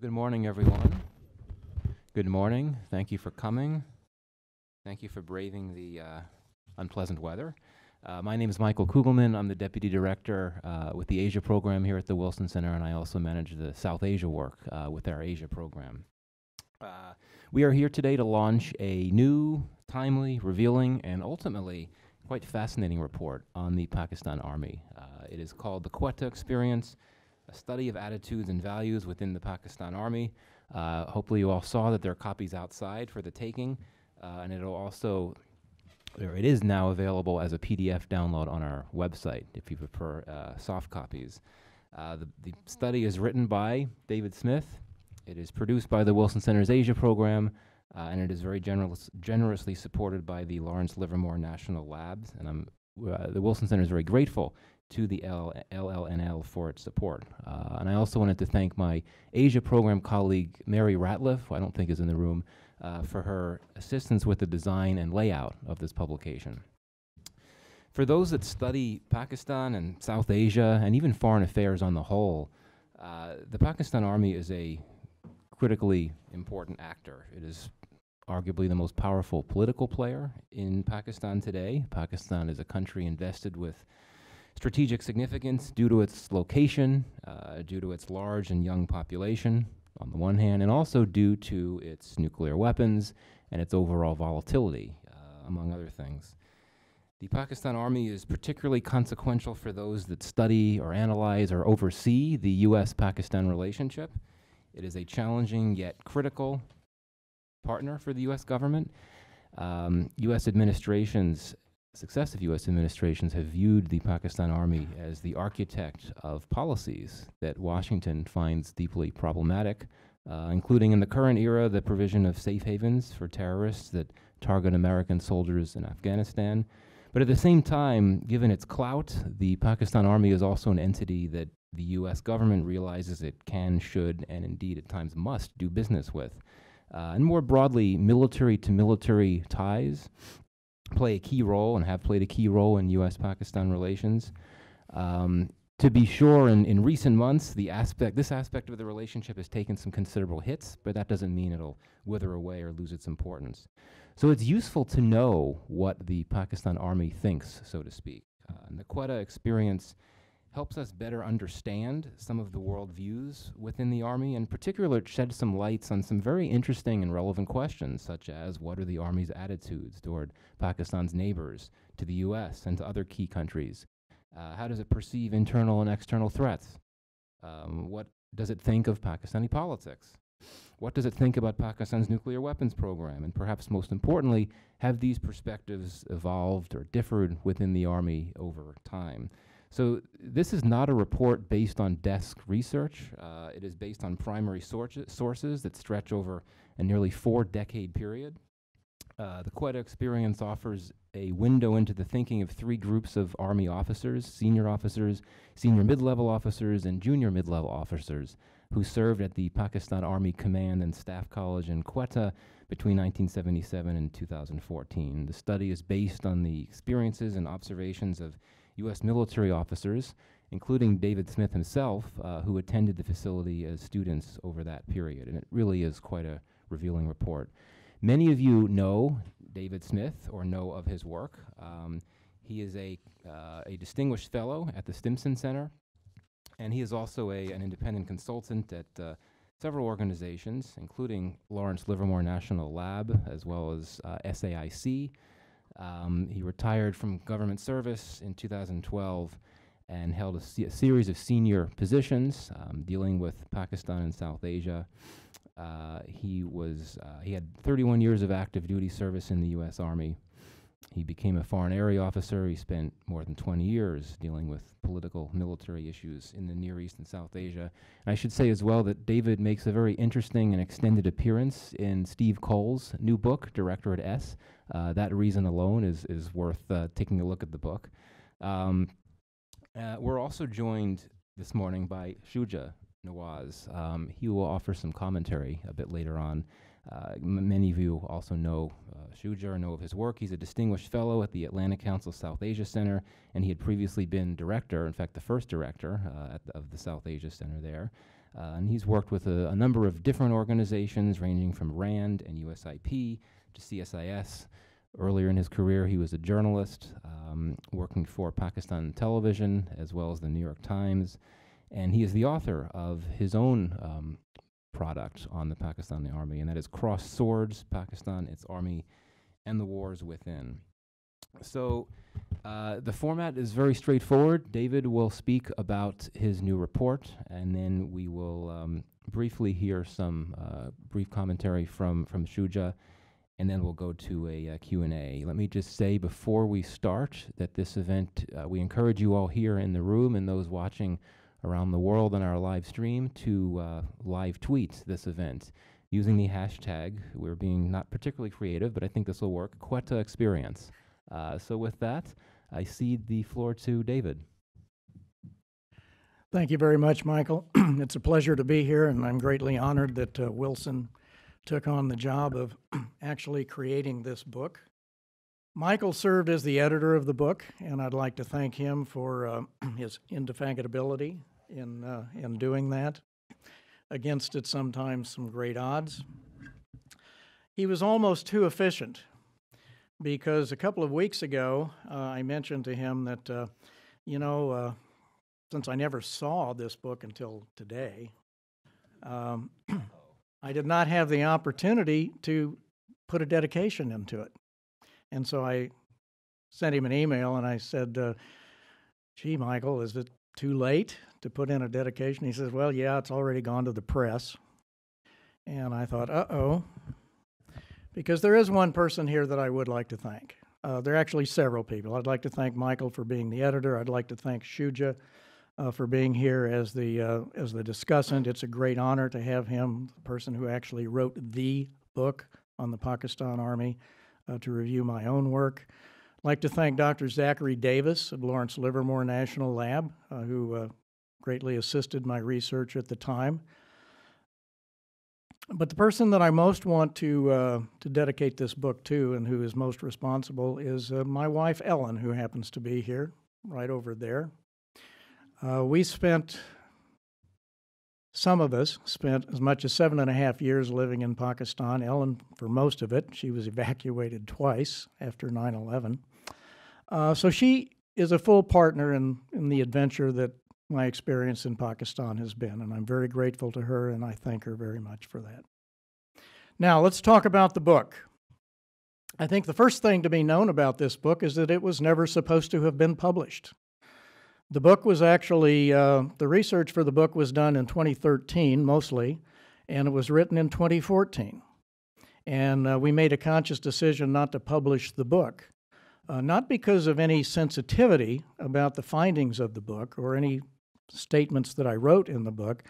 Good morning, everyone. Good morning. Thank you for coming. Thank you for braving the unpleasant weather. My name is Michael Kugelman. I'm the Deputy Director with the Asia program here at the Wilson Center, and I also manage the South Asia work with our Asia program. We are here today to launch a new, timely, revealing, and ultimately quite fascinating report on the Pakistan Army. It is called the Quetta Experience, a study of attitudes and values within the Pakistan Army. Hopefully you all saw that there are copies outside for the taking, and it is now available as a PDF download on our website if you prefer soft copies. The study is written by David Smith. It is produced by the Wilson Center's Asia program, and it is very generously supported by the Lawrence Livermore National Labs, and the Wilson Center is very grateful to the LLNL for its support. And I also wanted to thank my Asia program colleague, Mary Ratliff, who I don't think is in the room, for her assistance with the design and layout of this publication. For those that study Pakistan and South Asia, and even foreign affairs on the whole, the Pakistan Army is a critically important actor. It is arguably the most powerful political player in Pakistan today. Pakistan is a country invested with strategic significance due to its location, due to its large and young population on the one hand, and also due to its nuclear weapons and its overall volatility, among other things. The Pakistan Army is particularly consequential for those that study or analyze or oversee the U.S.-Pakistan relationship. It is a challenging yet critical partner for the U.S. government. Successive U.S. administrations have viewed the Pakistan Army as the architect of policies that Washington finds deeply problematic, including in the current era the provision of safe havens for terrorists that target American soldiers in Afghanistan. But at the same time, given its clout, the Pakistan Army is also an entity that the U.S. government realizes it can, should, and indeed at times must do business with. And more broadly, military-to-military ties play a key role and have played a key role in U.S.-Pakistan relations. To be sure, in recent months, this aspect of the relationship has taken some considerable hits, but that doesn't mean it'll wither away or lose its importance. So it's useful to know what the Pakistan Army thinks, so to speak. And the Quetta experience helps us better understand some of the worldviews within the Army, and in particular it sheds some lights on some very interesting and relevant questions, such as what are the Army's attitudes toward Pakistan's neighbors, to the U.S. and to other key countries? How does it perceive internal and external threats? What does it think of Pakistani politics? What does it think about Pakistan's nuclear weapons program? And perhaps most importantly, have these perspectives evolved or differed within the Army over time? So this is not a report based on desk research. It is based on primary sources that stretch over a nearly 4-decade period. The Quetta experience offers a window into the thinking of 3 groups of Army officers, senior mid-level officers, and junior mid-level officers who served at the Pakistan Army Command and Staff College in Quetta between 1977 and 2014. The study is based on the experiences and observations of U.S. military officers, including David Smith himself, who attended the facility as students over that period. And it really is quite a revealing report. Many of you know David Smith or know of his work. He is a distinguished fellow at the Stimson Center, and he is also an independent consultant at several organizations, including Lawrence Livermore National Lab, as well as SAIC. He retired from government service in 2012 and held a series of senior positions dealing with Pakistan and South Asia. He had 31 years of active duty service in the U.S. Army. He became a foreign area officer. He spent more than 20 years dealing with political, military issues in the Near East and South Asia. And I should say as well that David makes a very interesting and extended appearance in Steve Cole's new book, Directorate S. That reason alone is worth taking a look at the book. We're also joined this morning by Shuja Nawaz. He will offer some commentary a bit later on. Many of you also know Shuja or know of his work. He's a distinguished fellow at the Atlantic Council South Asia Center, and he had previously been director, in fact the first director of the South Asia Center there. And he's worked with a number of different organizations, ranging from RAND and USIP to CSIS. Earlier in his career, he was a journalist, working for Pakistan Television as well as the New York Times. And he is the author of his own product on the Pakistani Army, and that is Crossed Swords, Pakistan, its Army, and the Wars Within. So the format is very straightforward. David will speak about his new report, and then we will briefly hear some brief commentary from Shuja, and then we'll go to a Q&A. Let me just say before we start that this event, we encourage you all here in the room and those watching around the world on our live stream to live tweet this event using the hashtag. We're being not particularly creative, but I think this will work, Quetta Experience. So with that, I cede the floor to David. Thank you very much, Michael. It's a pleasure to be here, and I'm greatly honored that Wilson took on the job of actually creating this book. Michael served as the editor of the book, and I'd like to thank him for his indefatigability in doing that, against it sometimes some great odds. He was almost too efficient, because a couple of weeks ago, I mentioned to him that, since I never saw this book until today, I did not have the opportunity to put a dedication into it. And so I sent him an email and I said, gee, Michael, is it too late to put in a dedication? He says, well, yeah, it's already gone to the press. And I thought, uh-oh, because there is one person here that I would like to thank. There are actually several people. I'd like to thank Michael for being the editor. I'd like to thank Shuja for being here as the discussant. It's a great honor to have him, the person who actually wrote the book on the Pakistan Army, to review my own work. I'd like to thank Dr. Zachary Davis of Lawrence Livermore National Lab, who greatly assisted my research at the time. But the person that I most want to dedicate this book to, and who is most responsible, is my wife, Ellen, who happens to be here, right over there. Some of us spent as much as 7.5 years living in Pakistan. Ellen, for most of it. She was evacuated twice after 9/11. So she is a full partner in the adventure that my experience in Pakistan has been, and I'm very grateful to her, and I thank her very much for that. Now, let's talk about the book. I think the first thing to be known about this book is that it was never supposed to have been published. The book was actually, the research for the book was done in 2013 mostly, and it was written in 2014. And we made a conscious decision not to publish the book, not because of any sensitivity about the findings of the book or any statements that I wrote in the book,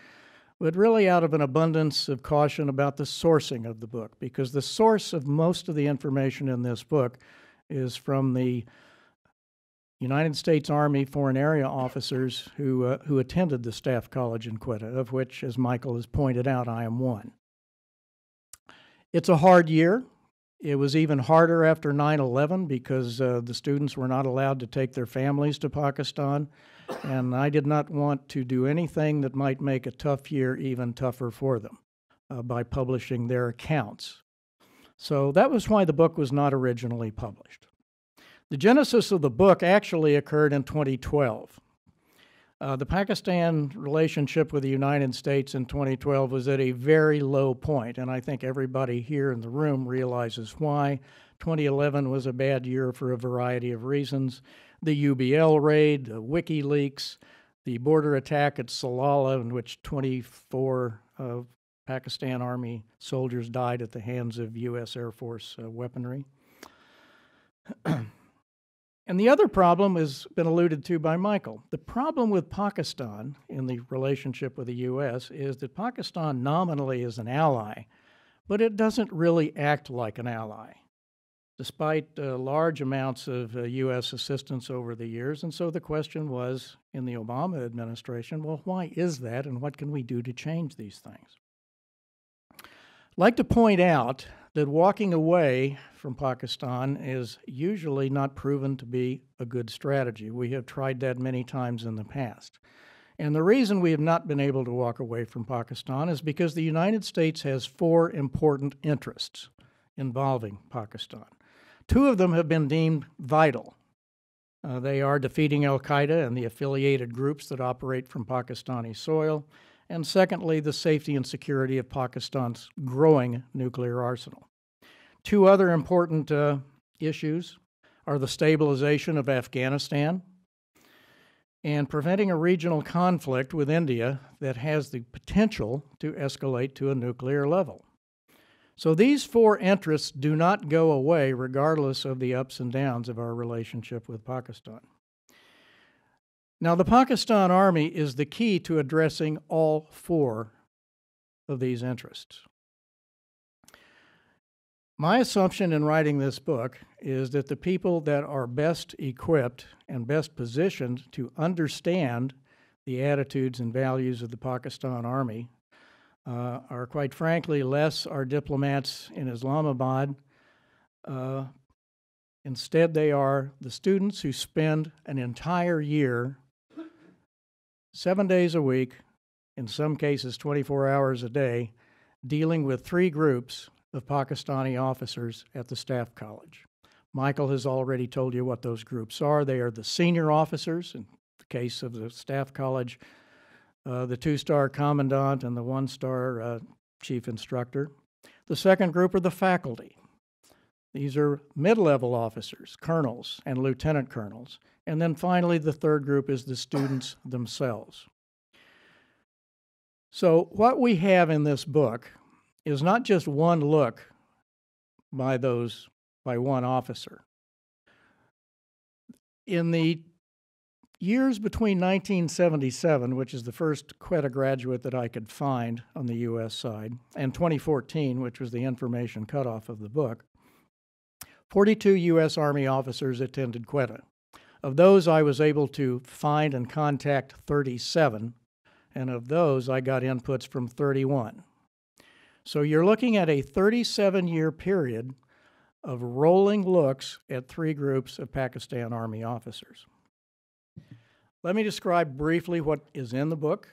but really out of an abundance of caution about the sourcing of the book, because the source of most of the information in this book is from the United States Army Foreign Area officers who attended the Staff College in Quetta, of which, as Michael has pointed out, I am one. It's a hard year. It was even harder after 9/11 because the students were not allowed to take their families to Pakistan, and I did not want to do anything that might make a tough year even tougher for them by publishing their accounts. So that was why the book was not originally published. The genesis of the book actually occurred in 2012. The Pakistan relationship with the United States in 2012 was at a very low point, and I think everybody here in the room realizes why. 2011 was a bad year for a variety of reasons. The UBL raid, the WikiLeaks, the border attack at Salalah, in which 24 Pakistan Army soldiers died at the hands of U.S. Air Force weaponry. And the other problem has been alluded to by Michael. The problem with Pakistan in the relationship with the U.S. is that Pakistan nominally is an ally, but it doesn't really act like an ally, despite large amounts of U.S. assistance over the years. And so the question was, in the Obama administration, well, why is that, and what can we do to change these things? I'd like to point out that walking away from Pakistan is usually not proven to be a good strategy. We have tried that many times in the past. And the reason we have not been able to walk away from Pakistan is because the United States has four important interests involving Pakistan. Two of them have been deemed vital. They are defeating al-Qaeda and the affiliated groups that operate from Pakistani soil, and secondly, the safety and security of Pakistan's growing nuclear arsenal. Two other important issues are the stabilization of Afghanistan and preventing a regional conflict with India that has the potential to escalate to a nuclear level. So these four interests do not go away regardless of the ups and downs of our relationship with Pakistan. Now, the Pakistan Army is the key to addressing all four of these interests. My assumption in writing this book is that the people that are best equipped and best positioned to understand the attitudes and values of the Pakistan Army are, quite frankly, less our diplomats in Islamabad. Instead, they are the students who spend an entire year, 7 days a week, in some cases 24 hours a day, dealing with three groups of Pakistani officers at the Staff College. Michael has already told you what those groups are. They are the senior officers, in the case of the Staff College, the two-star commandant and the one-star chief instructor. The second group are the faculty. These are mid-level officers, colonels and lieutenant colonels. And then finally, the third group is the students themselves. So what we have in this book is not just one look by one officer. In the years between 1977, which is the first Quetta graduate that I could find on the U.S. side, and 2014, which was the information cutoff of the book, 42 U.S. Army officers attended Quetta. Of those, I was able to find and contact 37, and of those, I got inputs from 31. So you're looking at a 37-year period of rolling looks at three groups of Pakistan Army officers. Let me describe briefly what is in the book.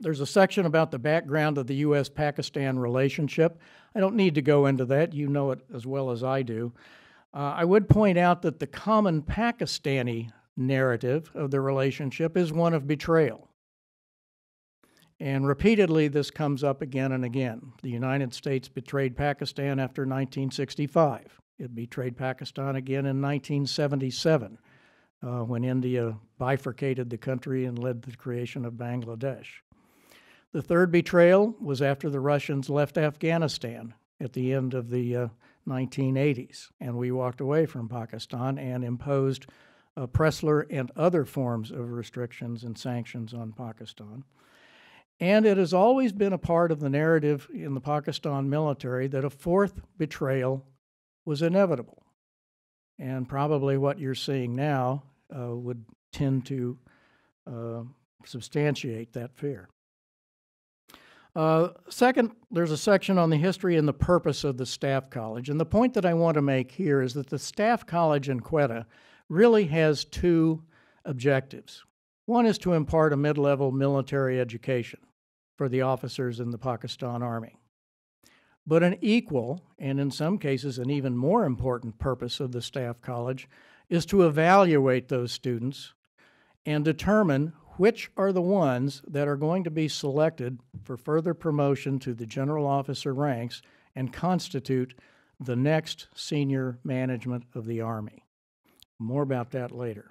There's a section about the background of the U.S.-Pakistan relationship. I don't need to go into that. You know it as well as I do. I would point out that the common Pakistani narrative of the relationship is one of betrayal. And repeatedly, this comes up again and again. The United States betrayed Pakistan after 1965. It betrayed Pakistan again in 1977, when India bifurcated the country and led to the creation of Bangladesh. The third betrayal was after the Russians left Afghanistan at the end of the 1980s, and we walked away from Pakistan and imposed Pressler and other forms of restrictions and sanctions on Pakistan. And it has always been a part of the narrative in the Pakistan military that a fourth betrayal was inevitable. And probably what you're seeing now would tend to substantiate that fear. Second, there's a section on the history and the purpose of the Staff College. And the point that I want to make here is that the Staff College in Quetta really has two objectives. One is to impart a mid-level military education for the officers in the Pakistan Army. But an equal, and in some cases an even more important purpose of the Staff College is to evaluate those students and determine which are the ones that are going to be selected for further promotion to the general officer ranks and constitute the next senior management of the Army. More about that later.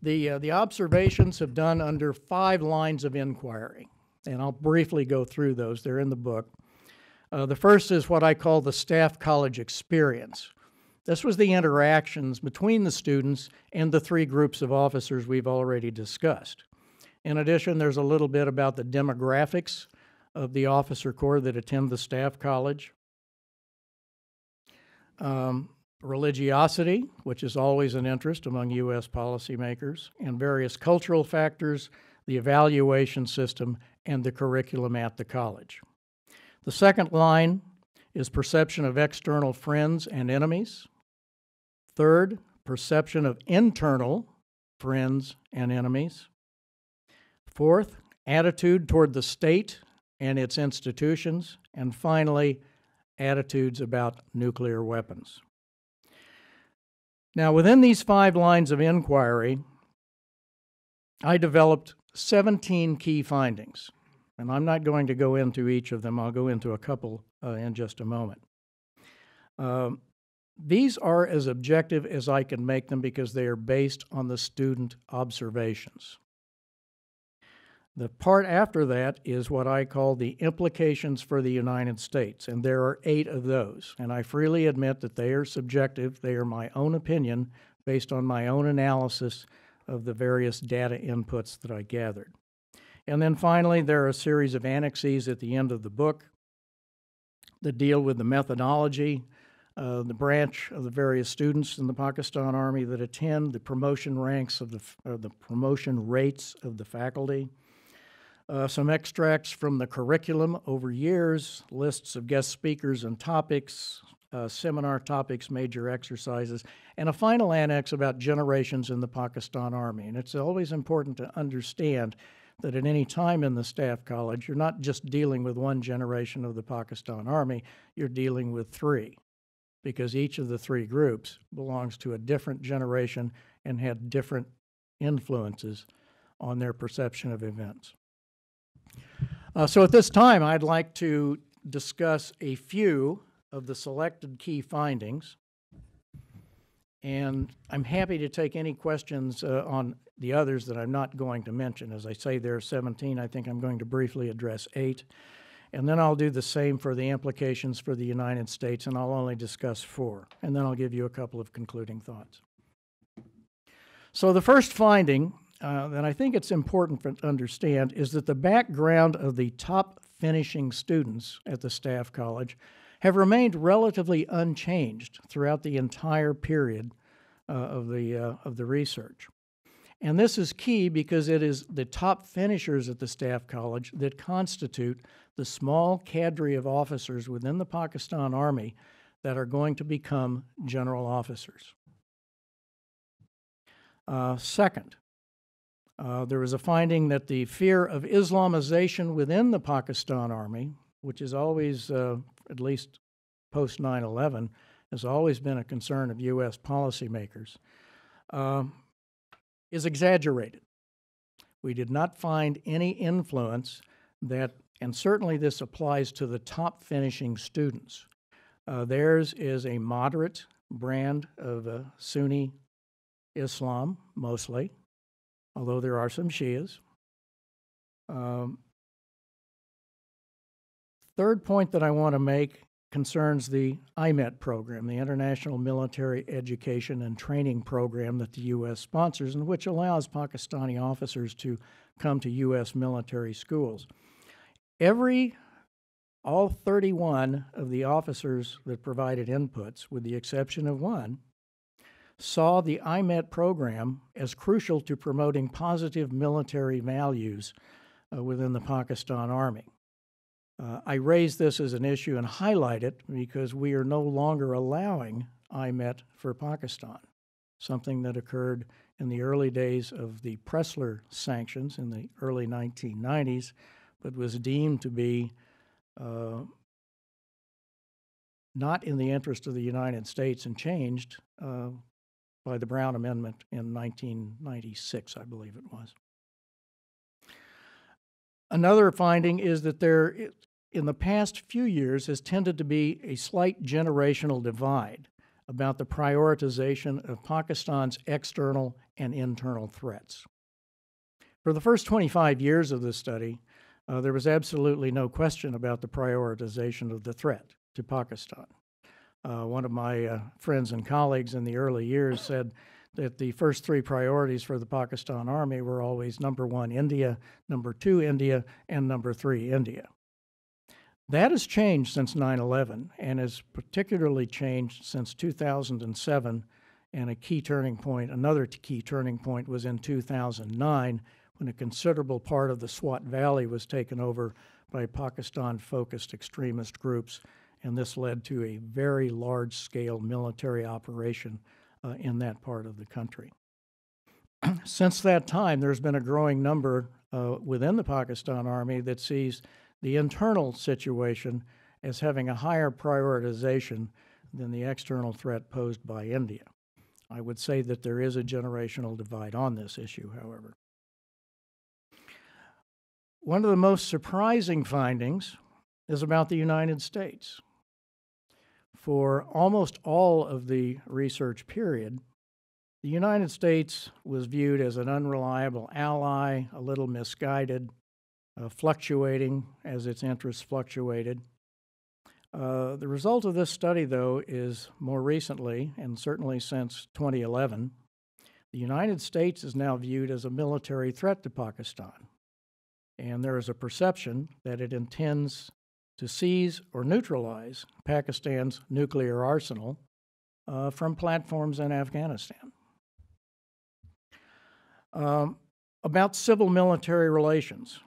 The observations have done under 5 lines of inquiry, and I'll briefly go through those. They're in the book. The first is what I call the Staff College experience. This was the interactions between the students and the 3 groups of officers we've already discussed. In addition, there's a little bit about the demographics of the officer corps that attend the Staff College. Religiosity, which is always an interest among U.S. policymakers, and various cultural factors, the evaluation system, and the curriculum at the college. The second line is perception of external friends and enemies. Third, perception of internal friends, and enemies. Fourth, attitude toward the state and its institutions. And finally, attitudes about nuclear weapons. Now, within these 5 lines of inquiry, I developed 17 key findings. And I'm not going to go into each of them. I'll go into a couple in just a moment. These are as objective as I can make them because they are based on the student observations. The part after that is what I call the implications for the United States, and there are 8 of those. And I freely admit that they are subjective. They are my own opinion based on my own analysis of the various data inputs that I gathered. And then finally, there are a series of annexes at the end of the book that deal with the methodology, the branch of the various students in the Pakistan Army that attend, the promotion ranks of the promotion rates of the faculty, some extracts from the curriculum over years, lists of guest speakers and topics, seminar topics, major exercises, and a final annex about generations in the Pakistan Army. And it's always important to understand that at any time in the Staff College, you're not just dealing with one generation of the Pakistan Army, you're dealing with 3, because each of the 3 groups belongs to a different generation and had different influences on their perception of events. So at this time, I'd like to discuss a few of the selected key findings, and I'm happy to take any questions on the others that I'm not going to mention. As I say, there are 17. I think I'm going to briefly address 8, and then I'll do the same for the implications for the United States, and I'll only discuss 4, and then I'll give you a couple of concluding thoughts. So the first finding that I think it's important to understand is that the background of the top finishing students at the Staff College have remained relatively unchanged throughout the entire period of the research. And this is key because it is the top finishers at the Staff College that constitute the small cadre of officers within the Pakistan Army that are going to become general officers. Second, there was a finding that the fear of Islamization within the Pakistan Army, which is always, at least post 9/11, has always been a concern of U.S. policymakers, is exaggerated. We did not find any influence that, and certainly this applies to the top finishing students. Theirs is a moderate brand of Sunni Islam, mostly, although there are some Shias. Third point that I want to make concerns the IMET program, the International Military Education and Training Program that the U.S. sponsors and which allows Pakistani officers to come to U.S. military schools. All 31 of the officers that provided inputs, with the exception of 1, saw the IMET program as crucial to promoting positive military values within the Pakistan Army. I raise this as an issue and highlight it because we are no longer allowing IMET for Pakistan, something that occurred in the early days of the Pressler sanctions in the early 1990s, but was deemed to be not in the interest of the United States and changed by the Brown Amendment in 1996, I believe it was. Another finding is that there, in the past few years, has tended to be a slight generational divide about the prioritization of Pakistan's external and internal threats. For the first 25 years of this study, there was absolutely no question about the prioritization of the threat to Pakistan. One of my friends and colleagues in the early years said that the first 3 priorities for the Pakistan Army were always number 1, India, number 2, India, and number 3, India. That has changed since 9/11 and has particularly changed since 2007, and another key turning point was in 2009 when a considerable part of the Swat Valley was taken over by Pakistan-focused extremist groups, and this led to a very large-scale military operation in that part of the country. Since that time, there's been a growing number within the Pakistan Army that sees the internal situation as having a higher prioritization than the external threat posed by India. I would say that there is a generational divide on this issue, however. One of the most surprising findings is about the United States. For almost all of the research period, the United States was viewed as an unreliable ally, a little misguided, fluctuating as its interests fluctuated. The result of this study, though, is more recently, and certainly since 2011, the United States is now viewed as a military threat to Pakistan. And there is a perception that it intends to seize or neutralize Pakistan's nuclear arsenal from platforms in Afghanistan. About civil-military relations,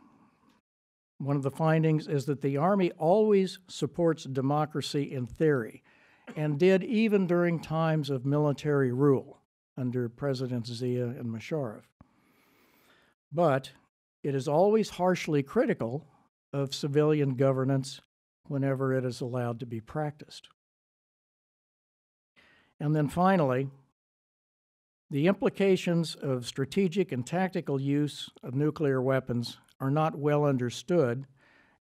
one of the findings is that the Army always supports democracy in theory, and did even during times of military rule under Presidents Zia and Musharraf. But it is always harshly critical of civilian governance whenever it is allowed to be practiced. And then finally, the implications of strategic and tactical use of nuclear weapons are not well understood,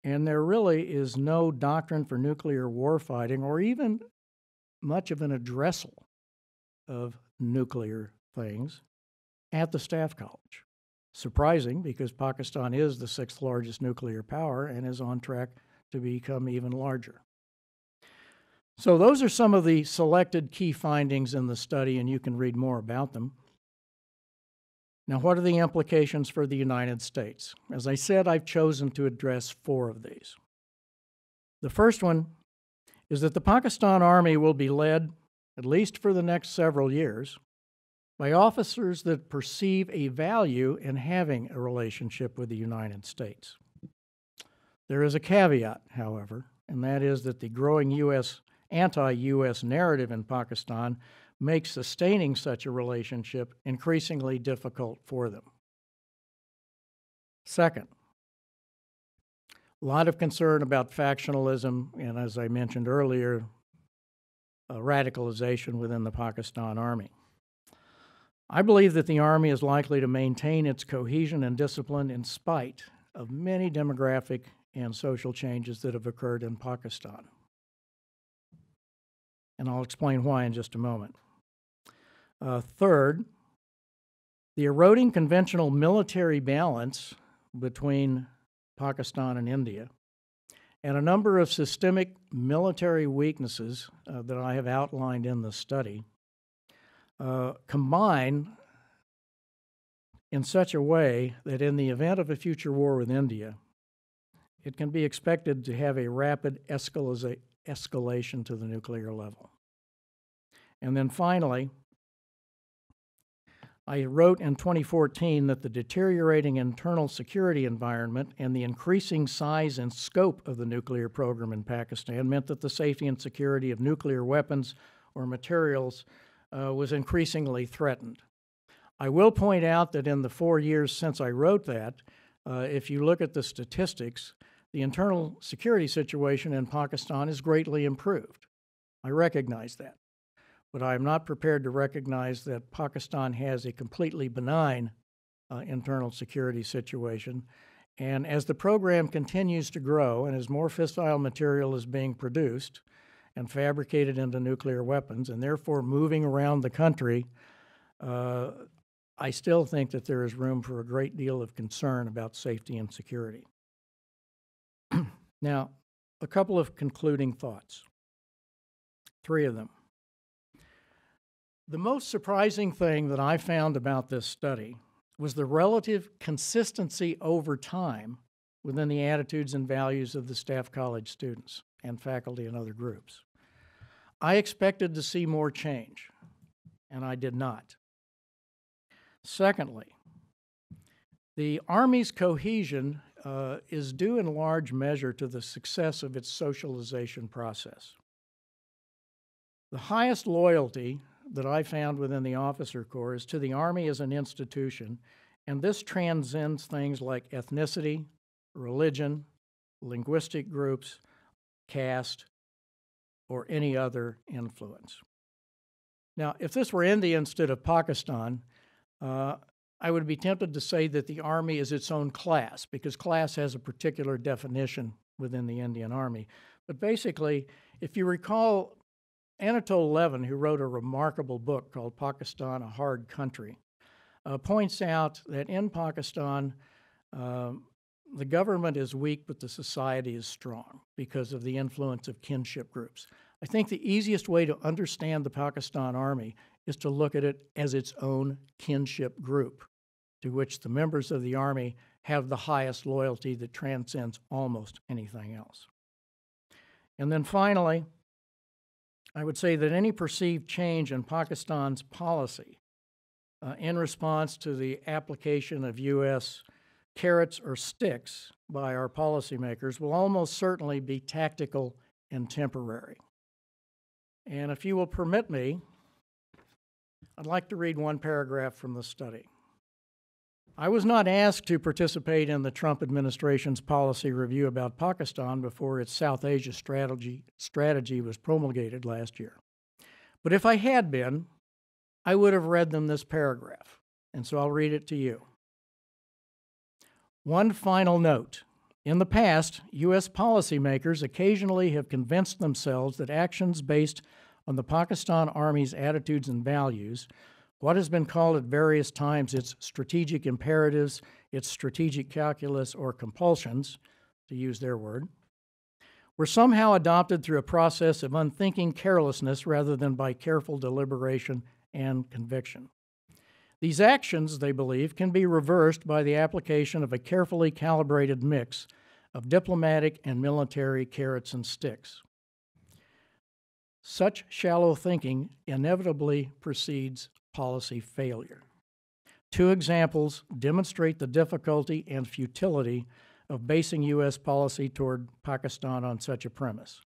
and there really is no doctrine for nuclear warfighting or even much of an addressal of nuclear things at the Staff College. Surprising, because Pakistan is the 6th largest nuclear power and is on track to become even larger. So those are some of the selected key findings in the study, and you can read more about them. Now, what are the implications for the United States? As I said, I've chosen to address 4 of these. The first one is that the Pakistan Army will be led, at least for the next several years, by officers that perceive a value in having a relationship with the United States. There is a caveat, however, and that is that the growing anti-U.S. narrative in Pakistan makes sustaining such a relationship increasingly difficult for them. Second, a lot of concern about factionalism and, as I mentioned earlier, radicalization within the Pakistan Army. I believe that the Army is likely to maintain its cohesion and discipline in spite of many demographic and social changes that have occurred in Pakistan. And I'll explain why in just a moment. Third, the eroding conventional military balance between Pakistan and India and a number of systemic military weaknesses that I have outlined in the study combine in such a way that in the event of a future war with India, it can be expected to have a rapid escalation to the nuclear level. And then finally, I wrote in 2014 that the deteriorating internal security environment and the increasing size and scope of the nuclear program in Pakistan meant that the safety and security of nuclear weapons or materials was increasingly threatened. I will point out that in the 4 years since I wrote that, if you look at the statistics, the internal security situation in Pakistan is greatly improved. I recognize that. But I am not prepared to recognize that Pakistan has a completely benign internal security situation. And as the program continues to grow and as more fissile material is being produced and fabricated into nuclear weapons and therefore moving around the country, I still think that there is room for a great deal of concern about safety and security. Now, a couple of concluding thoughts, 3 of them. The most surprising thing that I found about this study was the relative consistency over time within the attitudes and values of the Staff College students and faculty and other groups. I expected to see more change, and I did not. Secondly, the Army's cohesion is due in large measure to the success of its socialization process. The highest loyalty that I found within the officer corps is to the Army as an institution, and this transcends things like ethnicity, religion, linguistic groups, caste, or any other influence. Now, if this were India instead of Pakistan, I would be tempted to say that the Army is its own class, because class has a particular definition within the Indian Army. But basically, if you recall, Anatole Levin, who wrote a remarkable book called Pakistan, a Hard Country, points out that in Pakistan, the government is weak, but the society is strong because of the influence of kinship groups. I think the easiest way to understand the Pakistan Army is to look at it as its own kinship group, to which the members of the Army have the highest loyalty that transcends almost anything else. And then finally, I would say that any perceived change in Pakistan's policy in response to the application of U.S. carrots or sticks by our policymakers will almost certainly be tactical and temporary. And if you will permit me, I'd like to read one paragraph from the study. I was not asked to participate in the Trump administration's policy review about Pakistan before its South Asia strategy was promulgated last year. But if I had been, I would have read them this paragraph, and so I'll read it to you. One final note. In the past, U.S. policymakers occasionally have convinced themselves that actions based on the Pakistan Army's attitudes and values, what has been called at various times its strategic imperatives, its strategic calculus, or compulsions, to use their word, were somehow adopted through a process of unthinking carelessness rather than by careful deliberation and conviction. These actions, they believe, can be reversed by the application of a carefully calibrated mix of diplomatic and military carrots and sticks. Such shallow thinking inevitably precedes policy failure. Two examples demonstrate the difficulty and futility of basing U.S. policy toward Pakistan on such a premise.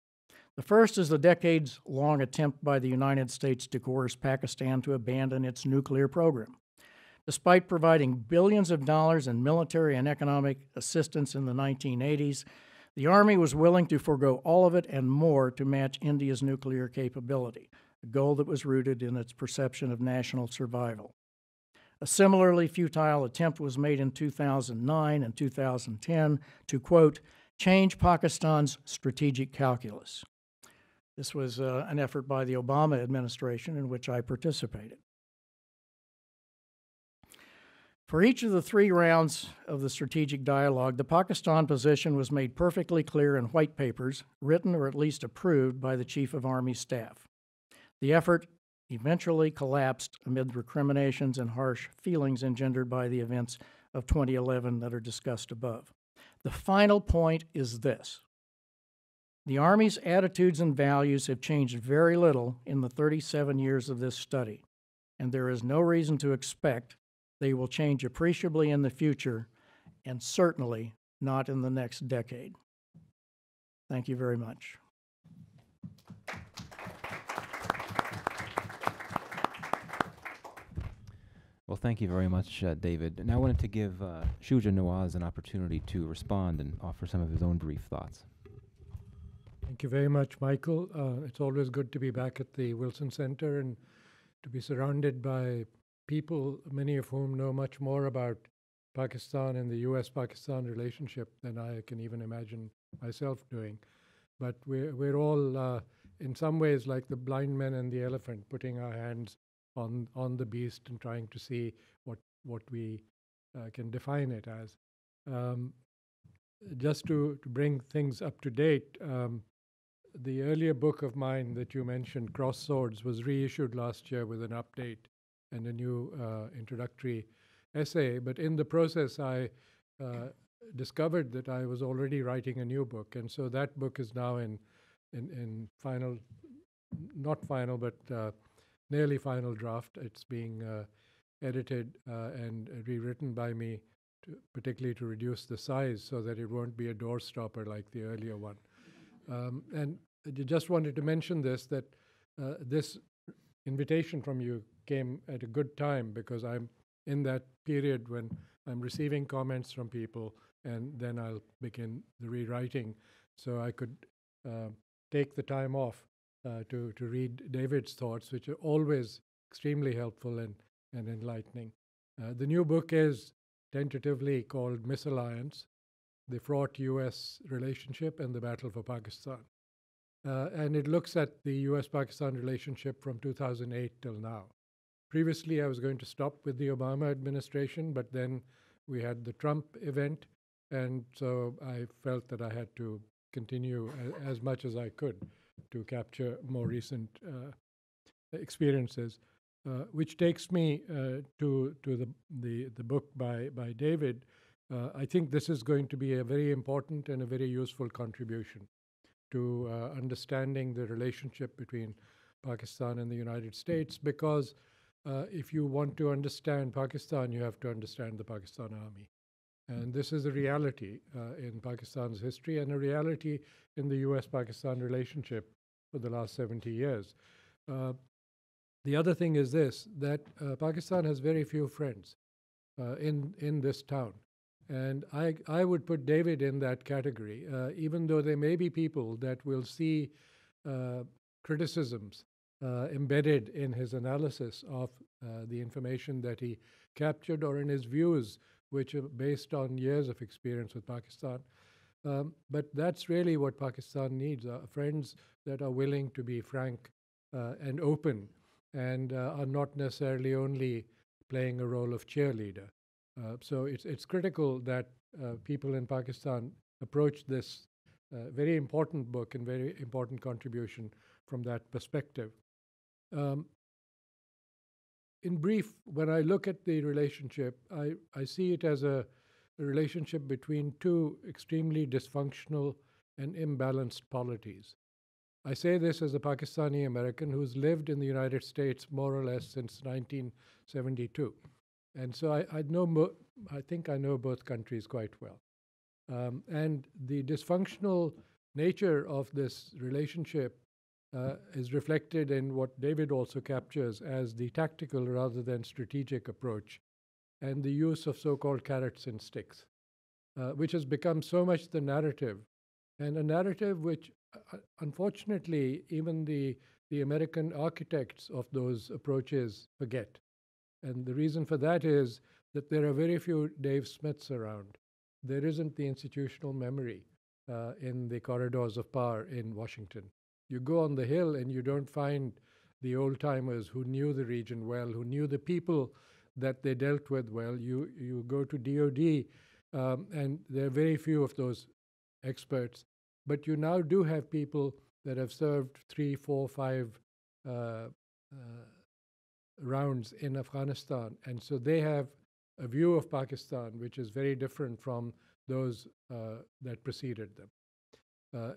The first is the decades-long attempt by the United States to coerce Pakistan to abandon its nuclear program. Despite providing billions of dollars in military and economic assistance in the 1980s, the Army was willing to forego all of it and more to match India's nuclear capability, a goal that was rooted in its perception of national survival. A similarly futile attempt was made in 2009 and 2010 to, quote, change Pakistan's strategic calculus. This was an effort by the Obama administration in which I participated. For each of the three rounds of the strategic dialogue, the Pakistan position was made perfectly clear in white papers, written or at least approved by the Chief of Army Staff. The effort eventually collapsed amid recriminations and harsh feelings engendered by the events of 2011 that are discussed above. The final point is this. The Army's attitudes and values have changed very little in the 37 years of this study, and there is no reason to expect they will change appreciably in the future, and certainly not in the next decade. Thank you very much. Well, thank you very much, David. Now I wanted to give Shuja Nawaz an opportunity to respond and offer some of his own brief thoughts. Thank you very much, Michael. It's always good to be back at the Wilson Center and to be surrounded by people, many of whom know much more about Pakistan and the U.S.-Pakistan relationship than I can even imagine myself doing. But we're all, in some ways, like the blind man and the elephant, putting our hands on the beast and trying to see what we can define it as. Just to bring things up to date, the earlier book of mine that you mentioned, Cross Swords, was reissued last year with an update and a new introductory essay. But in the process, I discovered that I was already writing a new book. And so that book is now in final, not final, but nearly final draft. It's being edited and rewritten by me, particularly to reduce the size so that it won't be a doorstopper like the earlier one. And I just wanted to mention this, that this invitation from you came at a good time because I'm in that period when I'm receiving comments from people, and then I'll begin the rewriting. So I could take the time off to read David's thoughts, which are always extremely helpful and enlightening. The new book is tentatively called Misalliance, the fraught U.S. relationship and the battle for Pakistan. And it looks at the US-Pakistan relationship from 2008 till now. Previously, I was going to stop with the Obama administration, but then we had the Trump event, and so I felt that I had to continue as much as I could to capture more recent experiences, which takes me to the book by David. I think this is going to be a very important and a very useful contribution to understanding the relationship between Pakistan and the United States, because if you want to understand Pakistan, you have to understand the Pakistan Army. And this is a reality in Pakistan's history and a reality in the US-Pakistan relationship for the last 70 years. The other thing is this, that Pakistan has very few friends in this town. And I would put David in that category, even though there may be people that will see criticisms embedded in his analysis of the information that he captured or in his views, which are based on years of experience with Pakistan. But that's really what Pakistan needs, friends that are willing to be frank and open and are not necessarily only playing a role of cheerleader. So it's critical that people in Pakistan approach this very important book and very important contribution from that perspective. In brief, when I look at the relationship, I see it as a relationship between two extremely dysfunctional and imbalanced polities. I say this as a Pakistani American who's lived in the United States more or less since 1972. And so I think I know both countries quite well. And the dysfunctional nature of this relationship is reflected in what David also captures as the tactical rather than strategic approach and the use of so-called carrots and sticks, which has become so much the narrative, and a narrative which, unfortunately, even the American architects of those approaches forget. And the reason for that is that there are very few Dave Smiths around. There isn't the institutional memory in the corridors of power in Washington. You go on the Hill and you don't find the old-timers who knew the region well, who knew the people that they dealt with well. You go to DOD, and there are very few of those experts. But you now do have people that have served 3, 4, 5 rounds in Afghanistan. And so they have a view of Pakistan which is very different from those that preceded them.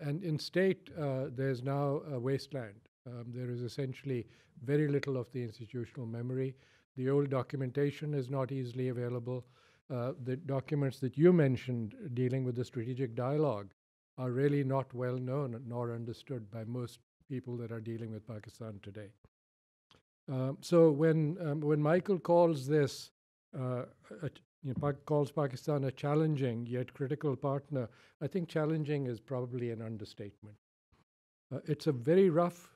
And in state, there's now a wasteland. There is essentially very little of the institutional memory. The old documentation is not easily available. The documents that you mentioned dealing with the strategic dialogue are really not well known nor understood by most people that are dealing with Pakistan today. So when Michael calls this, calls Pakistan a challenging yet critical partner, I think challenging is probably an understatement. It's a very rough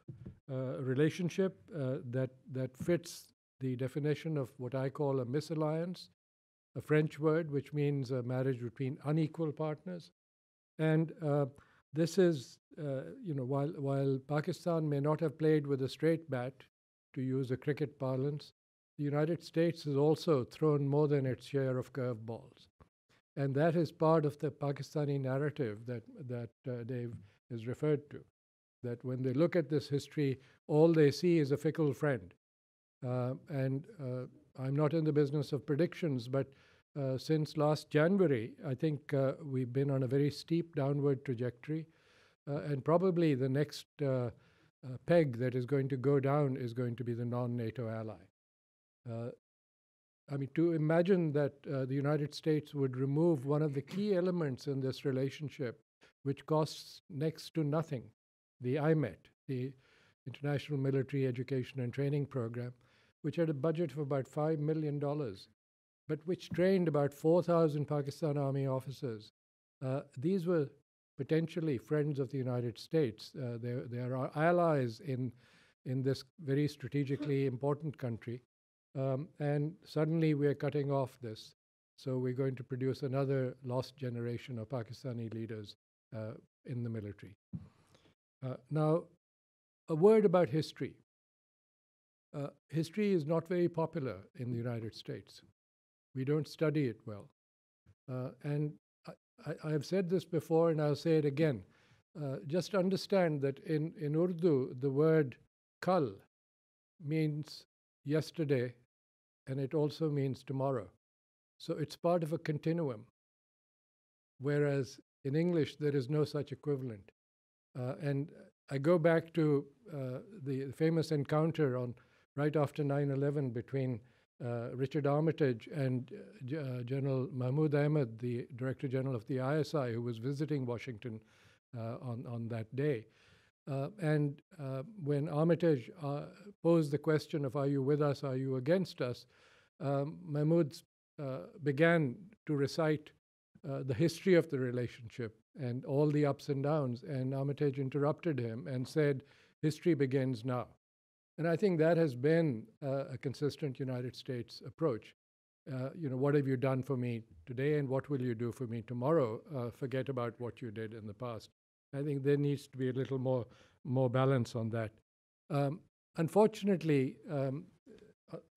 relationship that fits the definition of what I call a misalliance, a French word which means a marriage between unequal partners. And this is, while Pakistan may not have played with a straight bat, to use a cricket parlance, the United States has also thrown more than its share of curveballs. And that is part of the Pakistani narrative that Dave has referred to, that when they look at this history, all they see is a fickle friend. And I'm not in the business of predictions, but since last January, I think we've been on a very steep downward trajectory. And probably the next peg that is going to go down is going to be the non-NATO ally. I mean, to imagine that the United States would remove one of the key elements in this relationship, which costs next to nothing, the IMET, the International Military Education and Training Program, which had a budget of about $5 million, but which trained about 4,000 Pakistan Army officers. These were potentially friends of the United States. They are our allies in this very strategically important country. And suddenly we're cutting off this. So we're going to produce another lost generation of Pakistani leaders in the military. Now, a word about history. History is not very popular in the United States. We don't study it well. And I have said this before, and I'll say it again. Just understand that in Urdu, the word kal means yesterday, and it also means tomorrow. So it's part of a continuum, whereas in English, there is no such equivalent. And I go back to the famous encounter right after 9/11 between Richard Armitage and General Mahmoud Ahmed, the Director General of the ISI, who was visiting Washington on that day. And when Armitage posed the question of, are you with us, are you against us, Mahmoud began to recite the history of the relationship and all the ups and downs, and Armitage interrupted him and said, history begins now. And I think that has been a consistent United States approach. What have you done for me today, and what will you do for me tomorrow? Forget about what you did in the past. I think there needs to be a little more balance on that. Unfortunately,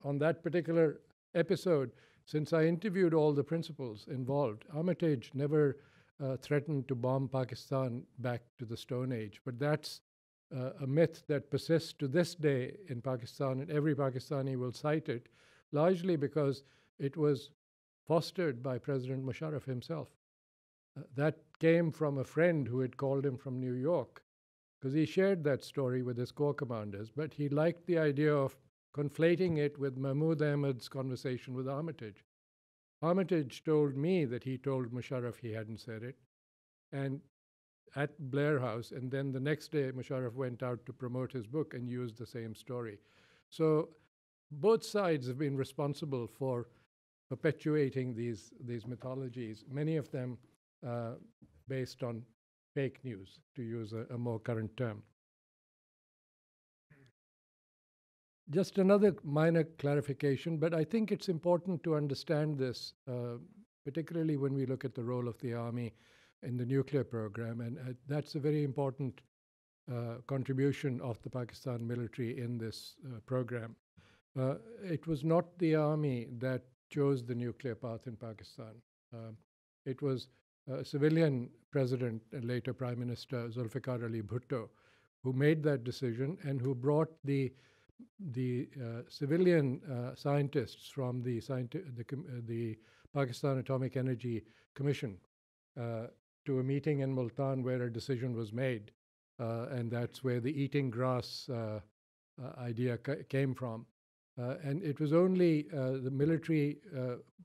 on that particular episode, since I interviewed all the principals involved, Armitage never threatened to bomb Pakistan back to the Stone Age. But that's a myth that persists to this day in Pakistan, and every Pakistani will cite it, largely because it was fostered by President Musharraf himself. That came from a friend who had called him from New York, because he shared that story with his corps commanders, but he liked the idea of conflating it with Mahmoud Ahmed's conversation with Armitage. Armitage told me that he told Musharraf he hadn't said it, and at Blair House, and then the next day Musharraf went out to promote his book and used the same story. So both sides have been responsible for perpetuating these mythologies, many of them based on fake news, to use a more current term. Just another minor clarification, but I think it's important to understand this, particularly when we look at the role of the Army in the nuclear program, and that's a very important contribution of the Pakistan military in this program. It was not the Army that chose the nuclear path in Pakistan. It was a civilian president and later Prime Minister Zulfikar Ali Bhutto who made that decision and who brought the civilian scientists from the Pakistan Atomic Energy Commission to a meeting in Multan where a decision was made. And that's where the eating grass idea came from. And it was only the military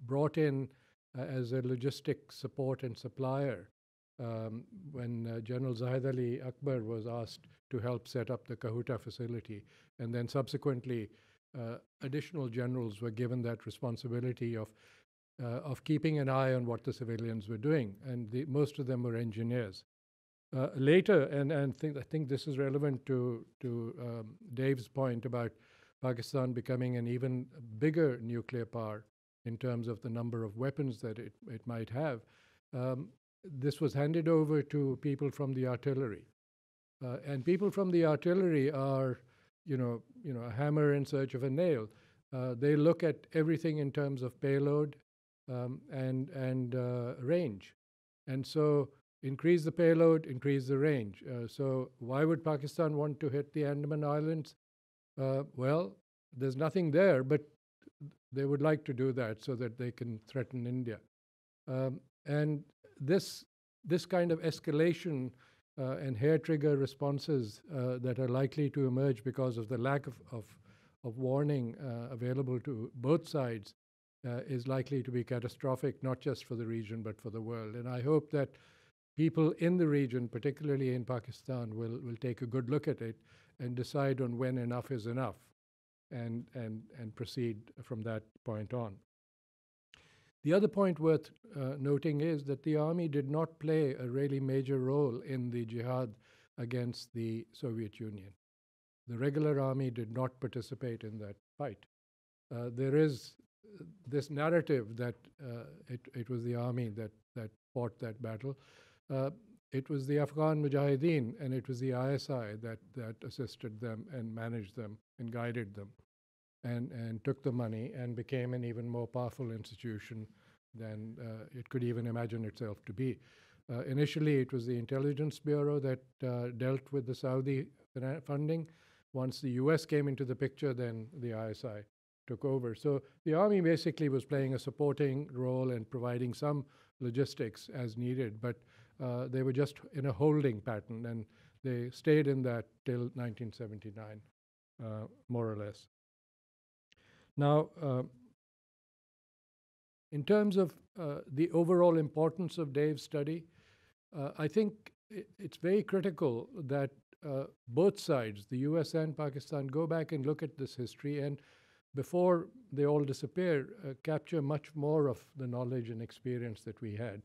brought in as a logistic support and supplier when General Zahid Ali Akbar was asked to help set up the Kahuta facility. And then subsequently, additional generals were given that responsibility of keeping an eye on what the civilians were doing. And most of them were engineers. Later, and I think this is relevant to Dave's point about Pakistan becoming an even bigger nuclear power in terms of the number of weapons that it might have. This was handed over to people from the artillery. And people from the artillery are, a hammer in search of a nail. They look at everything in terms of payload and range. And so increase the payload, increase the range. So why would Pakistan want to hit the Andaman Islands? Well, there's nothing there, but they would like to do that so that they can threaten India. And this kind of escalation and hair-trigger responses that are likely to emerge because of the lack of warning available to both sides is likely to be catastrophic, not just for the region, but for the world. And I hope that people in the region, particularly in Pakistan, will take a good look at it and decide on when enough is enough, and proceed from that point on. The other point worth noting is that the army did not play a really major role in the jihad against the Soviet Union. The regular army did not participate in that fight. There is this narrative that it was the army that fought that battle. It was the Afghan Mujahideen and it was the ISI that assisted them and managed them and guided them and took the money and became an even more powerful institution than it could even imagine itself to be. Initially, it was the Intelligence Bureau that dealt with the Saudi funding. Once the US came into the picture, then the ISI took over. So the army basically was playing a supporting role and providing some logistics as needed, but they were just in a holding pattern, and they stayed in that till 1979, more or less. Now, in terms of the overall importance of Dave's study, I think it's very critical that both sides, the US and Pakistan, go back and look at this history and before they all disappear, capture much more of the knowledge and experience that we had.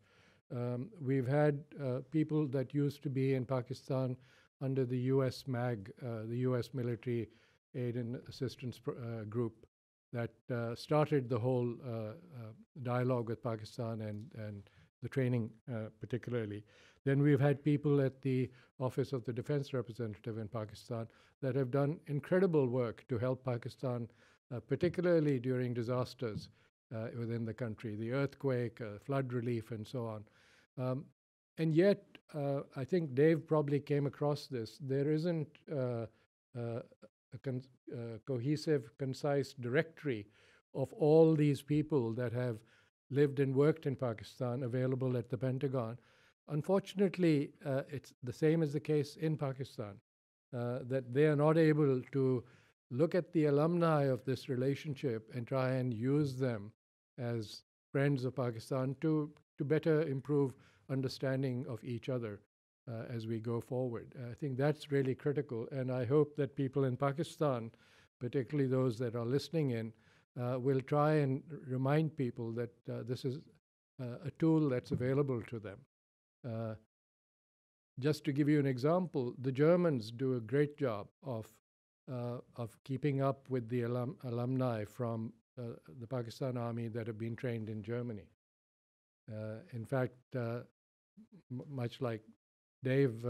We've had people that used to be in Pakistan under the US MAG, the US Military Aid and Assistance Group, that started the whole dialogue with Pakistan and the training particularly. Then we've had people at the Office of the Defense Representative in Pakistan that have done incredible work to help Pakistan, particularly during disasters within the country, the earthquake, flood relief, and so on. And yet, I think Dave probably came across this. There isn't a cohesive, concise directory of all these people that have lived and worked in Pakistan available at the Pentagon. Unfortunately, it's the same as the case in Pakistan, that they are not able to look at the alumni of this relationship and try and use them as friends of Pakistan to better improve understanding of each other as we go forward. I think that's really critical, and I hope that people in Pakistan, particularly those that are listening in, will try and remind people that this is a tool that's available to them. Just to give you an example, the Germans do a great job of keeping up with the alumni from the Pakistan Army that have been trained in Germany. In fact, much like Dave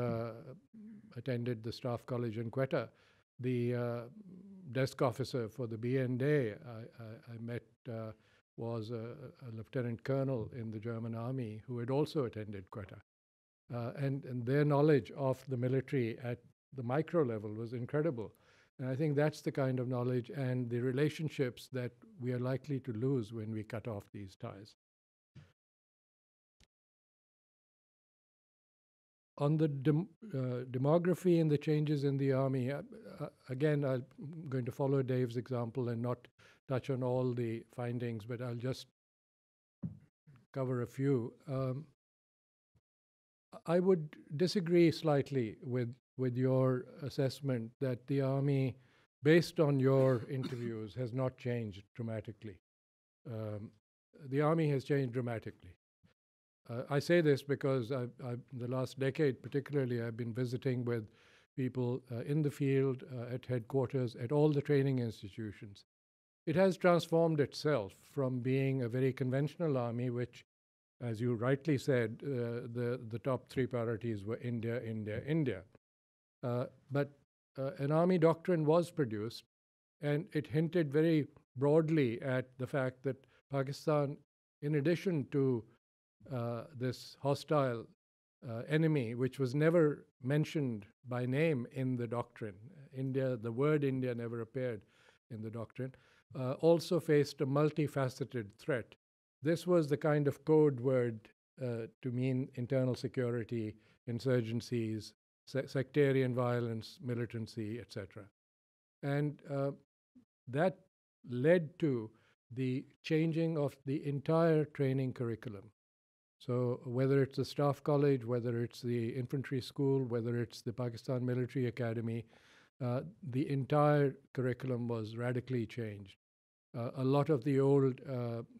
attended the Staff College in Quetta, the desk officer for the BND I met was a lieutenant colonel in the German army who had also attended Quetta. And their knowledge of the military at the micro level was incredible. And I think that's the kind of knowledge and the relationships that we are likely to lose when we cut off these ties. On the demography and the changes in the army, again, I'm going to follow Dave's example and not touch on all the findings, but I'll just cover a few. I would disagree slightly with your assessment that the army, based on your interviews, has not changed dramatically. The army has changed dramatically. I say this because the last decade particularly, I've been visiting with people in the field, at headquarters, at all the training institutions. It has transformed itself from being a very conventional army, which, as you rightly said, the top three priorities were India, India, India. But an army doctrine was produced, and it hinted very broadly at the fact that Pakistan, in addition to this hostile enemy, which was never mentioned by name in the doctrine. India, the word India never appeared in the doctrine, also faced a multifaceted threat. This was the kind of code word to mean internal security, insurgencies, sectarian violence, militancy, etc. And that led to the changing of the entire training curriculum. So whether it's the Staff College, whether it's the infantry school, whether it's the Pakistan Military Academy, the entire curriculum was radically changed. A lot of the old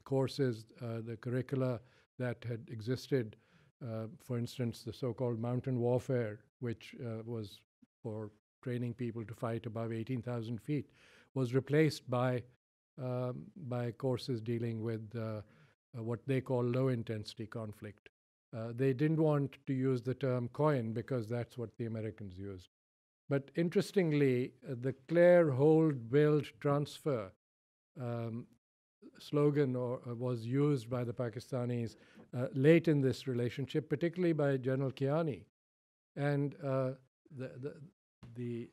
courses, the curricula that had existed, for instance, the so-called mountain warfare, which was for training people to fight above 18,000 feet, was replaced by courses dealing with what they call low-intensity conflict. They didn't want to use the term COIN because that's what the Americans used. But interestingly, the Clear, Hold, Build, Transfer slogan was used by the Pakistanis late in this relationship, particularly by General Kiani. And the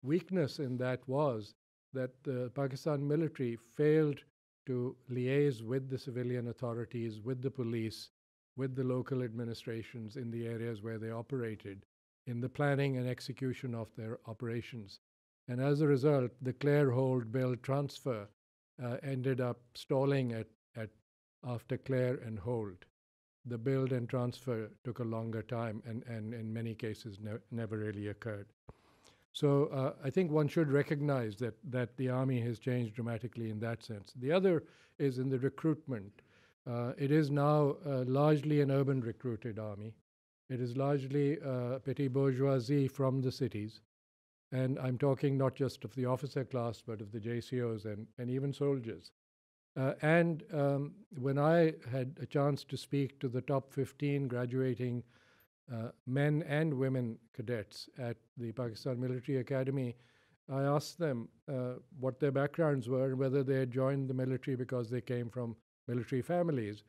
weakness in that was that the Pakistan military failed to liaise with the civilian authorities, with the police, with the local administrations in the areas where they operated, in the planning and execution of their operations. And as a result, the Clear, Hold, Build, Transfer ended up stalling after Clear and Hold. The build and transfer took a longer time and in many cases never really occurred. So I think one should recognize that the Army has changed dramatically in that sense. The other is in the recruitment. It is now largely an urban recruited Army. It is largely petty bourgeoisie from the cities. And I'm talking not just of the officer class, but of the JCOs and even soldiers. When I had a chance to speak to the top 15 graduating men and women cadets at the Pakistan Military Academy, I asked them what their backgrounds were and whether they had joined the military because they came from military families.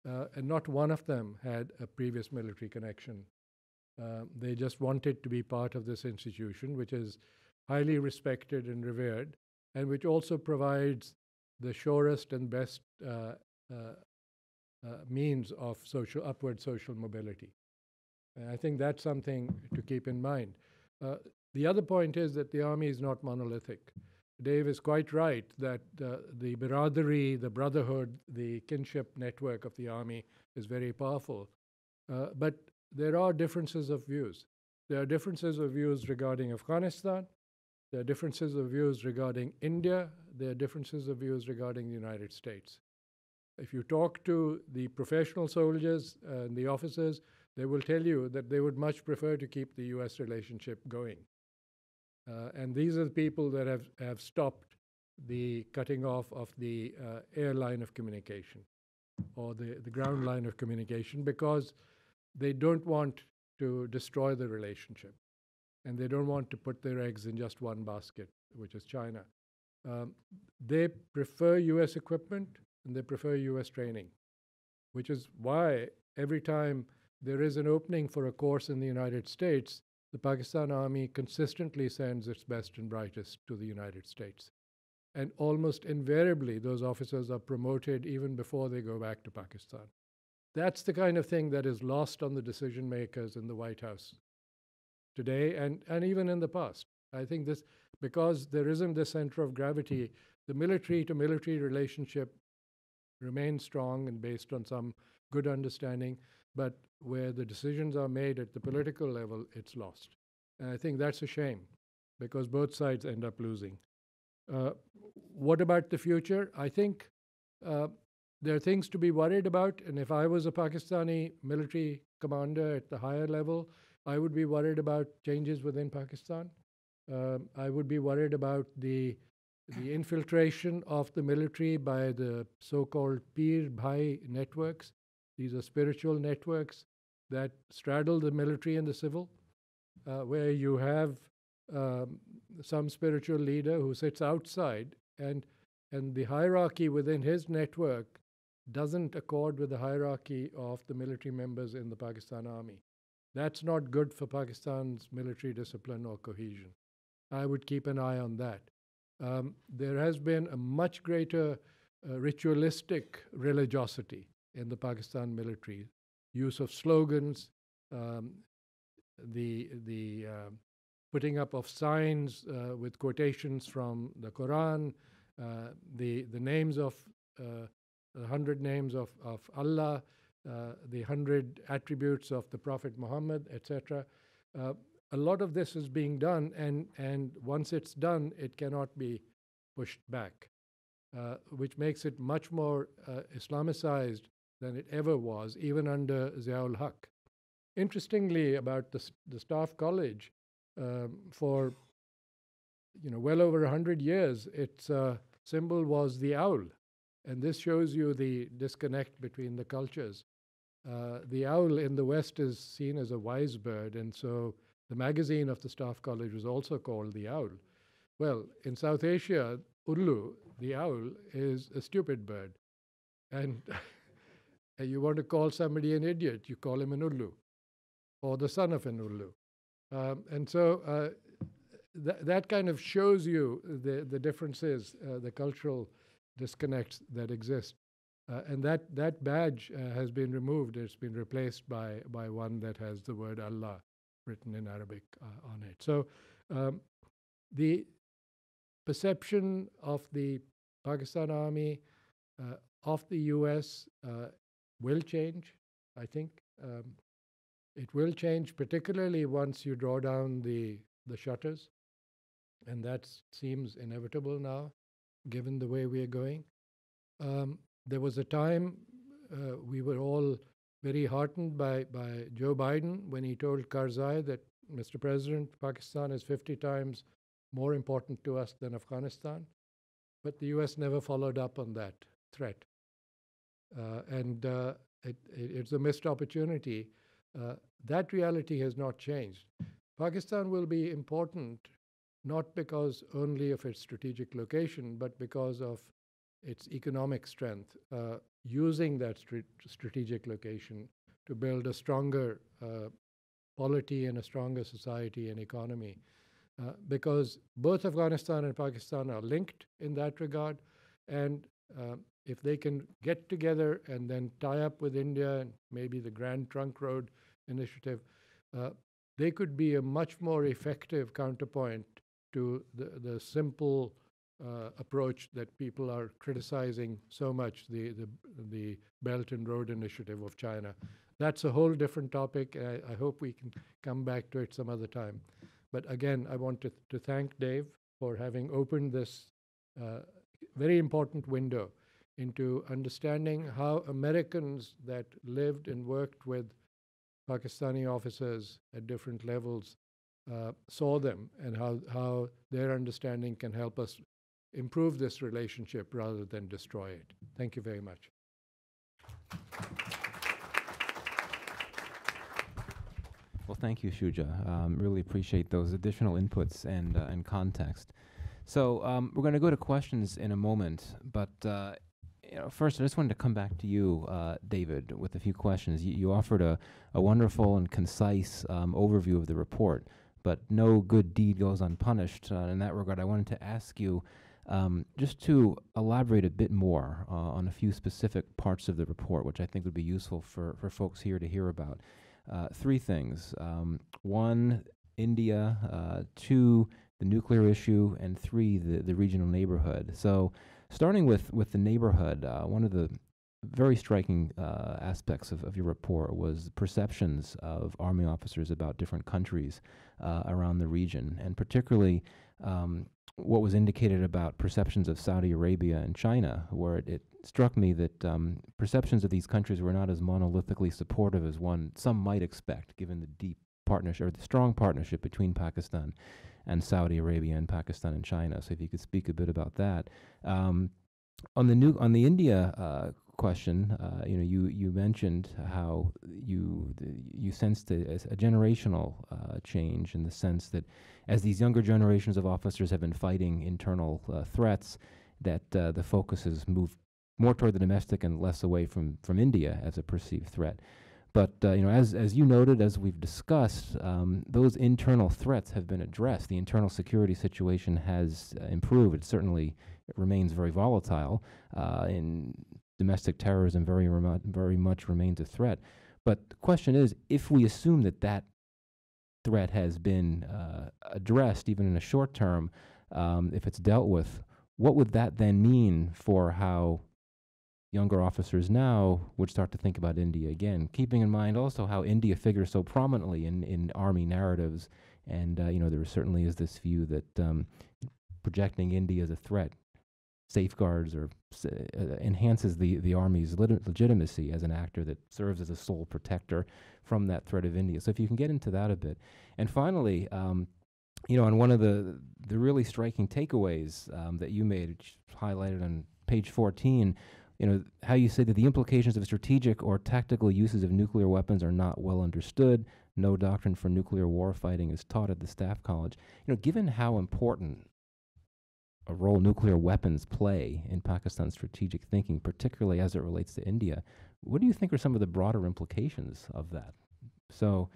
And not one of them had a previous military connection. They just wanted to be part of this institution, which is highly respected and revered, and which also provides the surest and best means of upward social mobility. And I think that's something to keep in mind. The other point is that the Army is not monolithic. Dave is quite right that the biradari, the brotherhood, the kinship network of the Army is very powerful. But there are differences of views. There are differences of views regarding Afghanistan. There are differences of views regarding India. There are differences of views regarding the United States. If you talk to the professional soldiers and the officers, they will tell you that they would much prefer to keep the US relationship going. And these are the people that have stopped the cutting off of the air line of communication or the ground line of communication because they don't want to destroy the relationship. And they don't want to put their eggs in just one basket, which is China. They prefer US equipment and they prefer US training, which is why every time there is an opening for a course in the United States, the Pakistan Army consistently sends its best and brightest to the United States. And almost invariably, those officers are promoted even before they go back to Pakistan. That's the kind of thing that is lost on the decision makers in the White House today and even in the past. I think this, because there isn't this center of gravity, the military to military relationship remains strong and based on some good understanding, but where the decisions are made at the political level, it's lost. And I think that's a shame because both sides end up losing. What about the future? I think there are things to be worried about, and if I was a Pakistani military commander at the higher level, I would be worried about changes within Pakistan. I would be worried about the infiltration of the military by the so-called Peer Bhai networks. These are spiritual networks that straddle the military and the civil, where you have some spiritual leader who sits outside and the hierarchy within his network doesn't accord with the hierarchy of the military members in the Pakistan Army. That's not good for Pakistan's military discipline or cohesion. I would keep an eye on that. There has been a much greater ritualistic religiosity in the Pakistan military. Use of slogans, the putting up of signs with quotations from the Quran, the names of 100 names of Allah, the 100 attributes of the Prophet Muhammad, etc. a lot of this is being done, and once it's done, it cannot be pushed back, which makes it much more Islamicized than it ever was, even under Ziaul Haq. Interestingly, about the Staff College, for well over 100 years, its symbol was the owl. And this shows you the disconnect between the cultures. The owl in the West is seen as a wise bird, and so the magazine of the Staff College was also called the Owl. Well, in South Asia, Ullu, the owl, is a stupid bird. And you want to call somebody an idiot, you call him an Ullu, or the son of an Ullu. And so that kind of shows you the differences, the cultural disconnects that exist. And that badge has been removed. It's been replaced by one that has the word Allah written in Arabic on it. So the perception of the Pakistan Army, of the US, will change, I think. It will change, particularly once you draw down the shutters. And that seems inevitable now, given the way we are going. There was a time we were all very heartened by Joe Biden when he told Karzai that, Mr. President, Pakistan is 50 times more important to us than Afghanistan. But the US never followed up on that threat. And it's a missed opportunity. That reality has not changed. Pakistan will be important not because only of its strategic location, but because of its economic strength, using that strategic location to build a stronger polity and a stronger society and economy. Because both Afghanistan and Pakistan are linked in that regard, and if they can get together and then tie up with India and maybe the Grand Trunk Road initiative, they could be a much more effective counterpoint to the simple approach that people are criticizing so much, the Belt and Road Initiative of China. That's a whole different topic. I hope we can come back to it some other time. But again, I want to thank Dave for having opened this very important window into understanding how Americans that lived and worked with Pakistani officers at different levels saw them, and how their understanding can help us improve this relationship rather than destroy it. Thank you very much. Well, thank you, Shuja. Really appreciate those additional inputs and context. So we're going to go to questions in a moment, but first I just wanted to come back to you, David, with a few questions. You offered a wonderful and concise overview of the report, but no good deed goes unpunished. In that regard, I wanted to ask you just to elaborate a bit more on a few specific parts of the report, which I think would be useful for folks here to hear about. Three things. One, India. Two, the nuclear issue. And three, the regional neighborhood. So starting with the neighborhood, one of the very striking aspects of your report was perceptions of Army officers about different countries around the region, and particularly what was indicated about perceptions of Saudi Arabia and China, where it struck me that perceptions of these countries were not as monolithically supportive as some might expect, given the deep partnership or the strong partnership between Pakistan and Saudi Arabia and Pakistan and China. So if you could speak a bit about that. On the India question, you mentioned how you sensed a generational change, in the sense that as these younger generations of officers have been fighting internal threats, that the focus has moved more toward the domestic and less away from India as a perceived threat. But as you noted, as we've discussed, those internal threats have been addressed. The internal security situation has improved. It certainly remains very volatile. In domestic terrorism, very much remains a threat. But the question is, if we assume that threat has been addressed, even in a short term, if it's dealt with, what would that then mean for how younger officers now would start to think about India again, keeping in mind also how India figures so prominently in Army narratives And there certainly is this view that projecting India as a threat safeguards or enhances the Army's legitimacy as an actor that serves as a sole protector from that threat of India. So if you can get into that a bit. And finally, and one of the really striking takeaways that you made, which is highlighted on page 14, how you say that the implications of strategic or tactical uses of nuclear weapons are not well understood. No doctrine for nuclear warfighting is taught at the Staff College. Given how important a role nuclear weapons play in Pakistan's strategic thinking, particularly as it relates to India, what do you think are some of the broader implications of that? So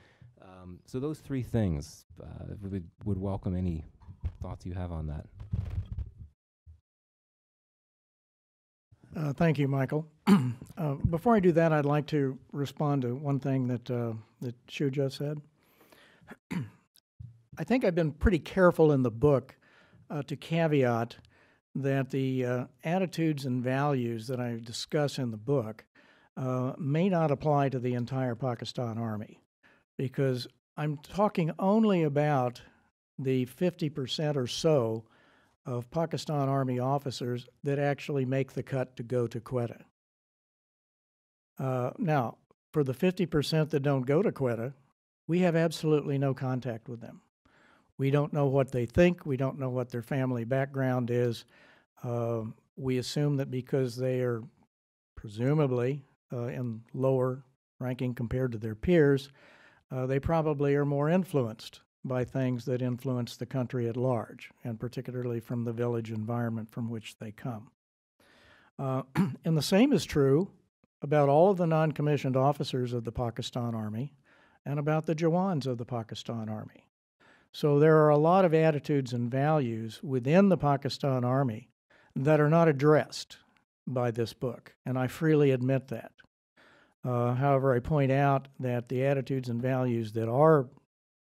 those three things, would welcome any thoughts you have on that. Thank you, Michael. Before I do that, I'd like to respond to one thing that Shuja said. I think I've been pretty careful in the book to caveat that the attitudes and values that I discuss in the book may not apply to the entire Pakistan Army, because I'm talking only about the 50% or so of Pakistan Army officers that actually make the cut to go to Quetta. Now, for the 50% that don't go to Quetta, we have absolutely no contact with them. We don't know what they think. We don't know what their family background is. We assume that because they are presumably in lower ranking compared to their peers, they probably are more influenced by things that influence the country at large, and particularly from the village environment from which they come. And the same is true about all of the non-commissioned officers of the Pakistan Army and about the Jawans of the Pakistan Army. So there are a lot of attitudes and values within the Pakistan Army that are not addressed by this book, and I freely admit that. However, I point out that the attitudes and values that are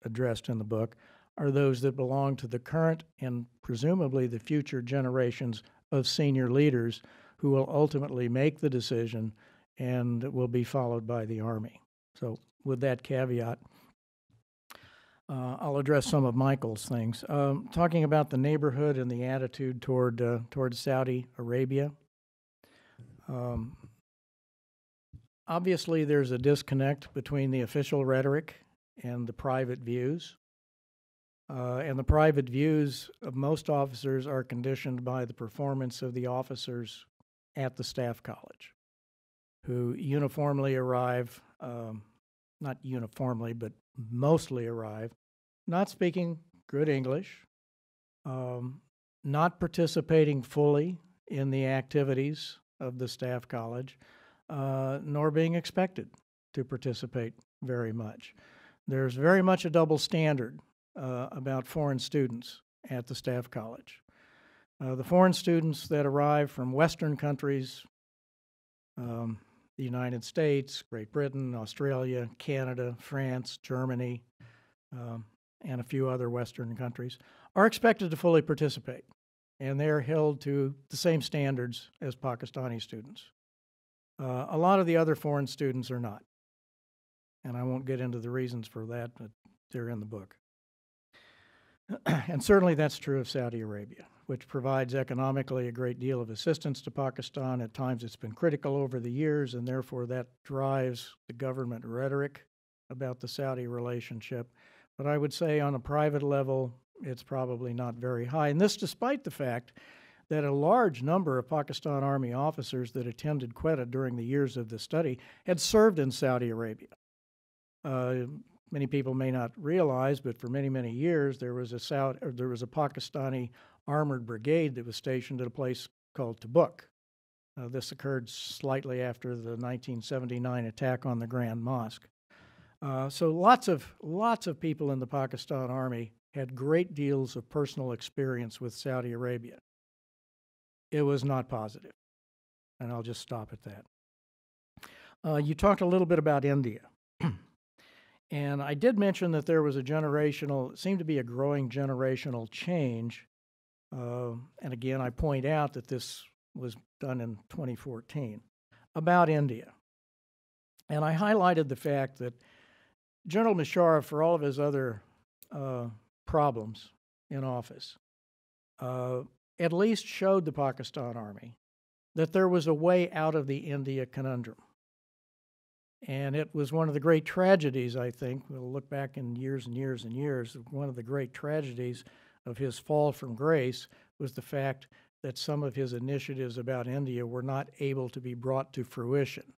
addressed in the book are those that belong to the current and presumably the future generations of senior leaders who will ultimately make the decision and will be followed by the Army. So with that caveat, I'll address some of Michael's things. Talking about the neighborhood and the attitude toward Saudi Arabia. Obviously, there's a disconnect between the official rhetoric and the private views. And the private views of most officers are conditioned by the performance of the officers at the Staff College, who uniformly arrive, not uniformly, but mostly arrive, not speaking good English, not participating fully in the activities of the Staff College, nor being expected to participate very much. There's very much a double standard about foreign students at the Staff College. The foreign students that arrive from Western countries, the United States, Great Britain, Australia, Canada, France, Germany, and a few other Western countries, are expected to fully participate, and they are held to the same standards as Pakistani students. A lot of the other foreign students are not, and I won't get into the reasons for that, but they're in the book. And certainly that's true of Saudi Arabia, which provides economically a great deal of assistance to Pakistan. At times it's been critical over the years, and therefore that drives the government rhetoric about the Saudi relationship. But I would say on a private level, it's probably not very high. And this despite the fact that a large number of Pakistan Army officers that attended Quetta during the years of the study had served in Saudi Arabia. Many people may not realize, but for many, many years, there was a Pakistani armored brigade that was stationed at a place called Tabuk. This occurred slightly after the 1979 attack on the Grand Mosque. So lots of people in the Pakistan Army had great deals of personal experience with Saudi Arabia. It was not positive, and I'll just stop at that. You talked a little bit about India. And I did mention that there was it seemed to be a growing generational change. And again, I point out that this was done in 2014 about India. And I highlighted the fact that General Musharraf, for all of his other problems in office at least showed the Pakistan Army that there was a way out of the India conundrum. And it was one of the great tragedies, I think, we'll look back in years and years and years, one of the great tragedies of his fall from grace was the fact that some of his initiatives about India were not able to be brought to fruition.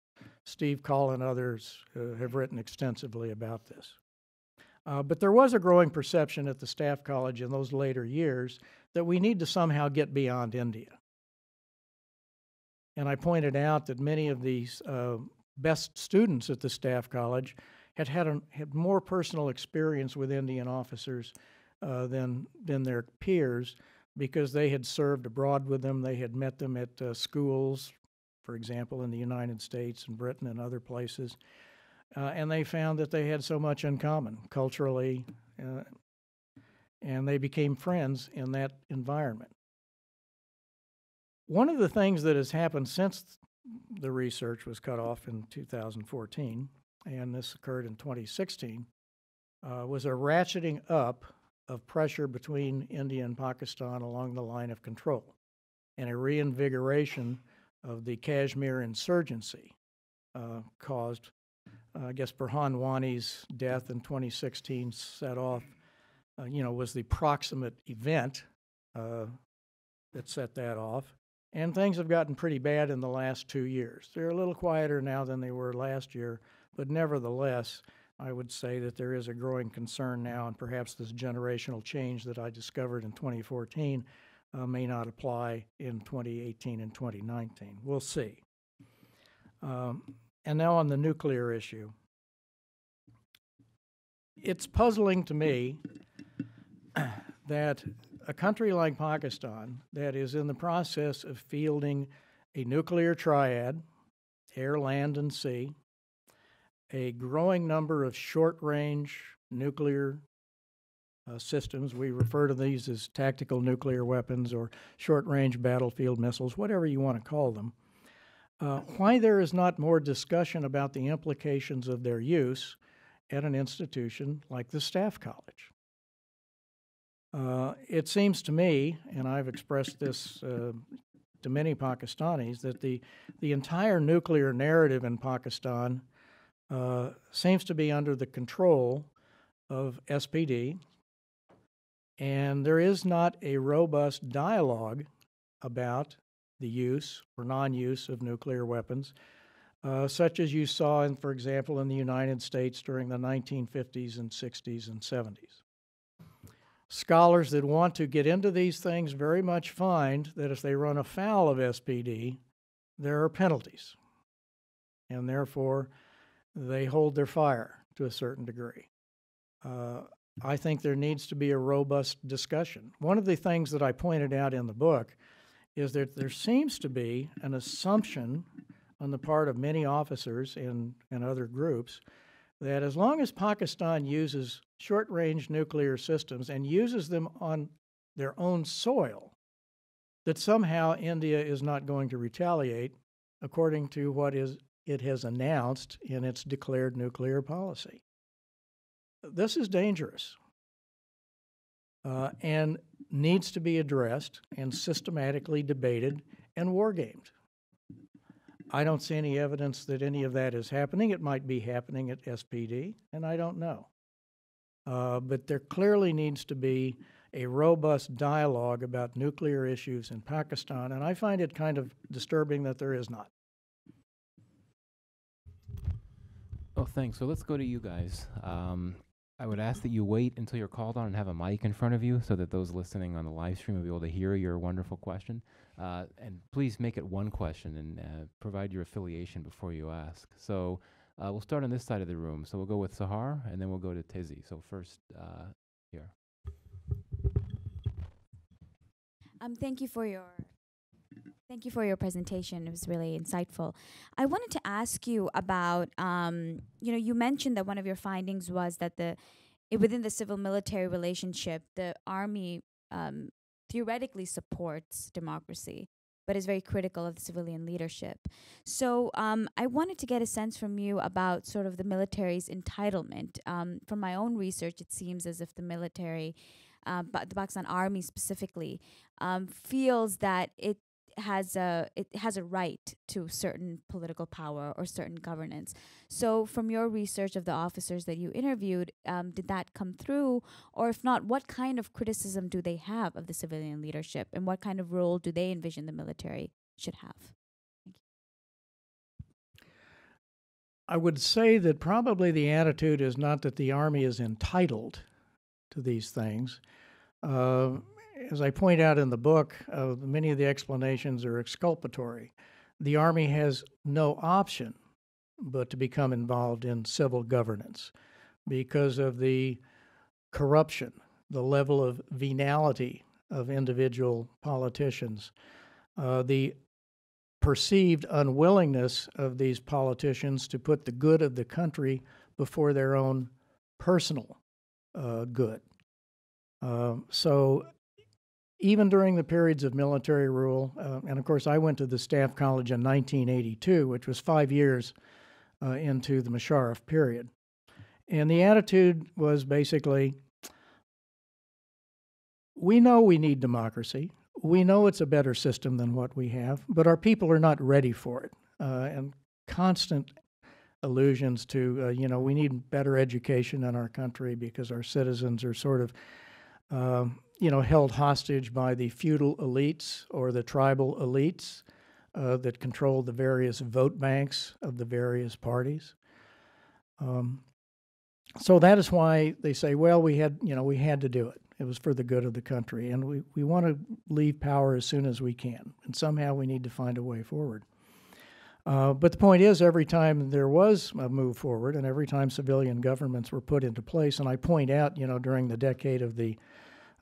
Steve Call and others have written extensively about this. But there was a growing perception at the Staff College in those later years that we need to somehow get beyond India. And I pointed out that many of these best students at the Staff College had more personal experience with Indian officers than their peers, because they had served abroad with them. They had met them at schools, for example, in the United States and Britain and other places. And they found that they had so much in common culturally, and they became friends in that environment. One of the things that has happened since the research was cut off in 2014, and this occurred in 2016, was a ratcheting up of pressure between India and Pakistan along the line of control, and a reinvigoration of the Kashmir insurgency caused, I guess, Burhan Wani's death in 2016 set off, was the proximate event that set that off. And things have gotten pretty bad in the last 2 years. They're a little quieter now than they were last year, but nevertheless, I would say that there is a growing concern now, and perhaps this generational change that I discovered in 2014 may not apply in 2018 and 2019. We'll see. And now on the nuclear issue. It's puzzling to me that a country like Pakistan that is in the process of fielding a nuclear triad, air, land, and sea, a growing number of short-range nuclear systems. We refer to these as tactical nuclear weapons or short-range battlefield missiles, whatever you want to call them. Why there is not more discussion about the implications of their use at an institution like the Staff College? It seems to me, and I've expressed this to many Pakistanis, that the entire nuclear narrative in Pakistan seems to be under the control of SPD, and there is not a robust dialogue about the use or non-use of nuclear weapons, such as you saw, for example, in the United States during the 1950s and 60s and 70s. Scholars that want to get into these things very much find that if they run afoul of SPD, there are penalties, and therefore they hold their fire to a certain degree. I think there needs to be a robust discussion. One of the things that I pointed out in the book is that there seems to be an assumption on the part of many officers and other groups that as long as Pakistan uses short-range nuclear systems and uses them on their own soil, that somehow India is not going to retaliate according to what it has announced in its declared nuclear policy. This is dangerous and needs to be addressed and systematically debated and wargamed. I don't see any evidence that any of that is happening. It might be happening at SPD, and I don't know. But there clearly needs to be a robust dialogue about nuclear issues in Pakistan, and I find it kind of disturbing that there is not. Oh, thanks. So let's go to you guys. I would ask that you wait until you're called on and have a mic in front of you so that those listening on the live stream will be able to hear your wonderful question. And please make it one question and provide your affiliation before you ask. So we'll start on this side of the room. So we'll go with Sahar, and then we'll go to Tizi. So first, here. Thank you for your presentation. It was really insightful. I wanted to ask you about, you mentioned that one of your findings was that within the civil-military relationship, the Army theoretically supports democracy. but is very critical of the civilian leadership. So I wanted to get a sense from you about sort of the military's entitlement. From my own research, it seems as if the military, but the Pakistan Army specifically, feels that it has a right to certain political power or certain governance. So from your research of the officers that you interviewed, did that come through? Or if not, what kind of criticism do they have of the civilian leadership, and what kind of role do they envision the military should have? Thank you. I would say that probably the attitude is not that the Army is entitled to these things. As I point out in the book, many of the explanations are exculpatory. The Army has no option but to become involved in civil governance because of the corruption, the level of venality of individual politicians, the perceived unwillingness of these politicians to put the good of the country before their own personal good. So even during the periods of military rule, and of course I went to the Staff College in 1982, which was 5 years into the Musharraf period. And the attitude was basically, we know we need democracy. We know it's a better system than what we have, but our people are not ready for it. And constant allusions to, we need better education in our country because our citizens are sort of, held hostage by the feudal elites or the tribal elites that control the various vote banks of the various parties. So that is why they say, well, we had to do it. It was for the good of the country, and we want to leave power as soon as we can, and somehow we need to find a way forward. But the point is, every time there was a move forward, and every time civilian governments were put into place, and I point out, during the decade of the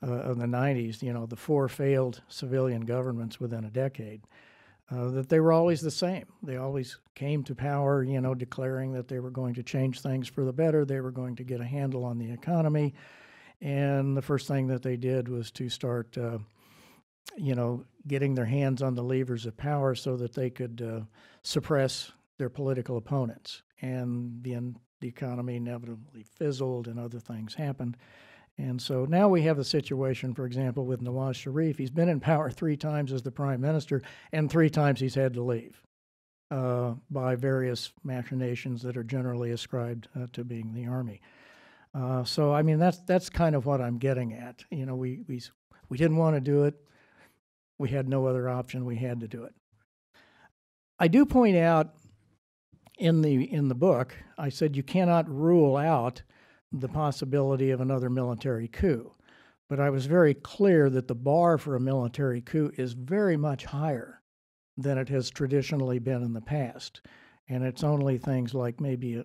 90s, the 4 failed civilian governments within a decade, that they were always the same. They always came to power, declaring that they were going to change things for the better, they were going to get a handle on the economy, and the first thing that they did was to start, getting their hands on the levers of power so that they could suppress their political opponents. And the economy inevitably fizzled and other things happened. And so now we have a situation, for example, with Nawaz Sharif. He's been in power 3 times as the prime minister, and 3 times he's had to leave by various machinations that are generally ascribed to being the army. So, I mean, that's kind of what I'm getting at. We didn't want to do it. We had no other option. We had to do it. I do point out in the book, I said you cannot rule out the possibility of another military coup. But I was very clear that the bar for a military coup is very much higher than it has traditionally been in the past. And it's only things like maybe a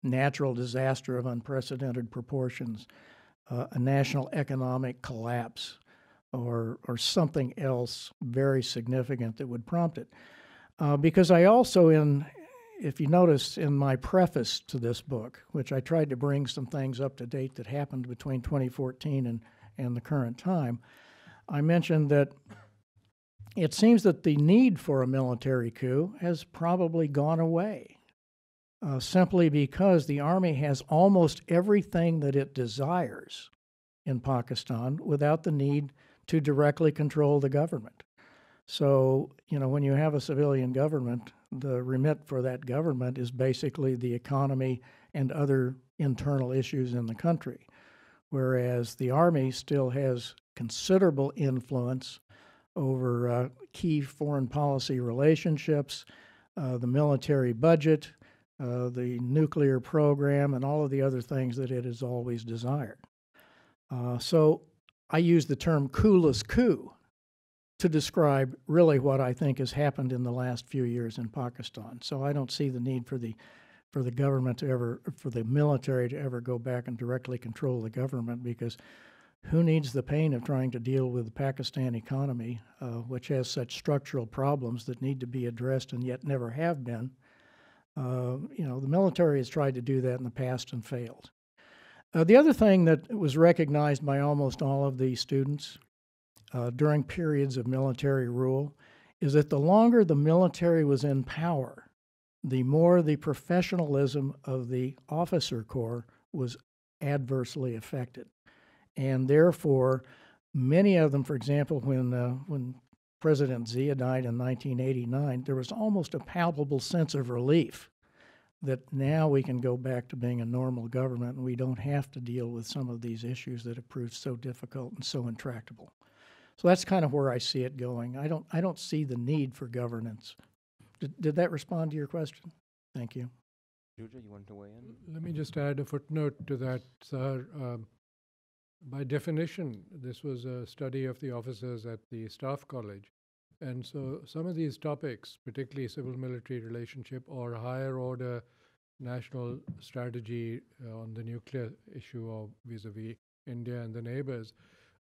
natural disaster of unprecedented proportions, a national economic collapse, or something else very significant that would prompt it. Because I also, if you notice in my preface to this book, which I tried to bring some things up to date that happened between 2014 and the current time, I mentioned that it seems that the need for a military coup has probably gone away, simply because the Army has almost everything that it desires in Pakistan without the need to directly control the government. So, when you have a civilian government, the remit for that government is basically the economy and other internal issues in the country, whereas the Army still has considerable influence over key foreign policy relationships, the military budget, the nuclear program, and all of the other things that it has always desired. So I use the term coolest coup to describe really what I think has happened in the last few years in Pakistan. So I don't see the need for the government to ever, for the military to ever go back and directly control the government, because who needs the pain of trying to deal with the Pakistan economy, which has such structural problems that need to be addressed and yet never have been. The military has tried to do that in the past and failed. The other thing that was recognized by almost all of the students during periods of military rule is that the longer the military was in power, the more the professionalism of the officer corps was adversely affected. And therefore, many of them, for example, when President Zia died in 1989, there was almost a palpable sense of relief that now we can go back to being a normal government and we don't have to deal with some of these issues that have proved so difficult and so intractable. So that's kind of where I see it going. I don't see the need for governance. Did that respond to your question? Thank you. Shuja, you wanted to weigh in? Let me just add a footnote to that, sir. By definition, this was a study of the officers at the Staff College. And so some of these topics, particularly civil-military relationship or higher order national strategy on the nuclear issue or vis-a-vis India and the neighbors,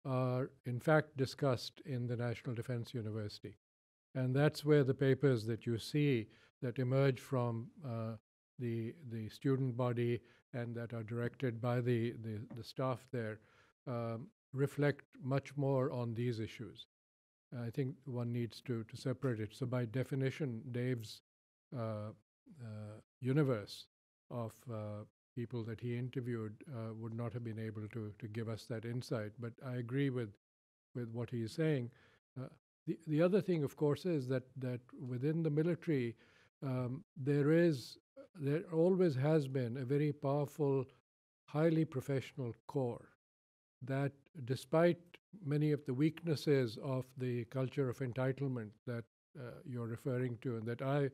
are in fact discussed in the National Defense University. And that's where the papers that you see that emerge from the student body and that are directed by the staff there reflect much more on these issues. I think one needs to separate it. So by definition, Dave's universe of people that he interviewed would not have been able to give us that insight. But I agree with what he is saying. The other thing, of course, is that within the military, there always has been a very powerful, highly professional corps that, despite many of the weaknesses of the culture of entitlement that you're referring to and that I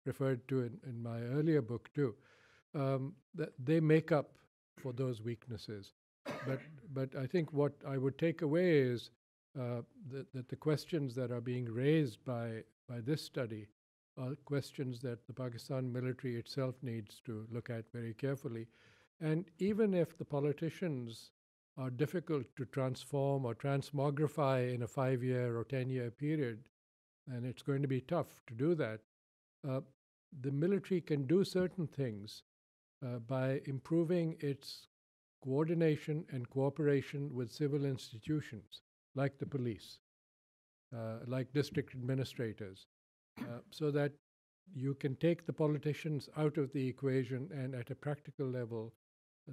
referred to in my earlier book too, that they make up for those weaknesses. But I think what I would take away is that the questions that are being raised by this study are questions that the Pakistan military itself needs to look at very carefully. And even if the politicians are difficult to transform or transmogrify in a 5-year or 10-year period, and it's going to be tough to do that, the military can do certain things by improving its coordination and cooperation with civil institutions like the police, like district administrators, so that you can take the politicians out of the equation, and at a practical level,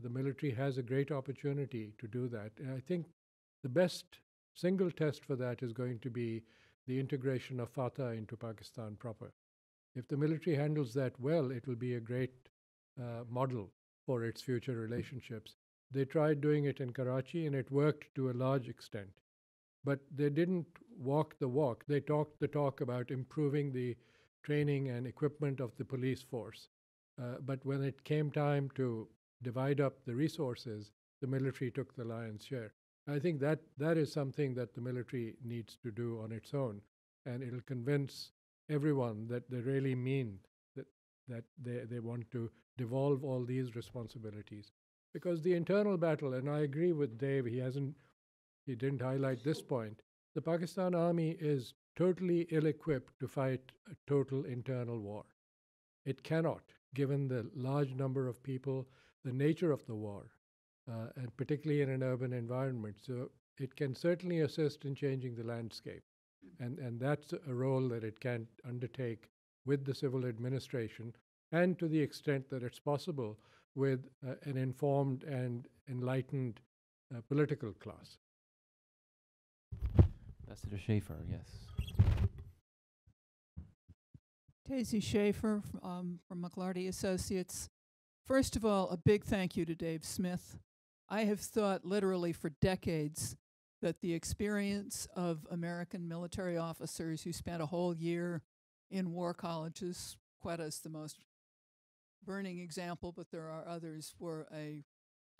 the military has a great opportunity to do that. And I think the best single test for that is going to be the integration of Fatah into Pakistan proper. If the military handles that well, it will be a great model for its future relationships. They tried doing it in Karachi, and it worked to a large extent. But they didn't walk the walk. They talked the talk about improving the training and equipment of the police force. But when it came time to divide up the resources, the military took the lion's share. I think that is something that the military needs to do on its own, and it'll convince everyone that they really mean that they want to devolve all these responsibilities. Because the internal battle, and I agree with Dave, he didn't highlight this point, the Pakistan Army is totally ill-equipped to fight a total internal war. It cannot, given the large number of people, the nature of the war, and particularly in an urban environment. So it can certainly assist in changing the landscape. And that's a role that it can undertake with the civil administration, and to the extent that it's possible, with an informed and enlightened political class. Ambassador Schaefer, yes. Daisy Schaefer from McLarty Associates. First of all, a big thank you to Dave Smith. I have thought literally for decades that the experience of American military officers who spent a whole year in war colleges, Quetta is the most burning example, but there are others, were an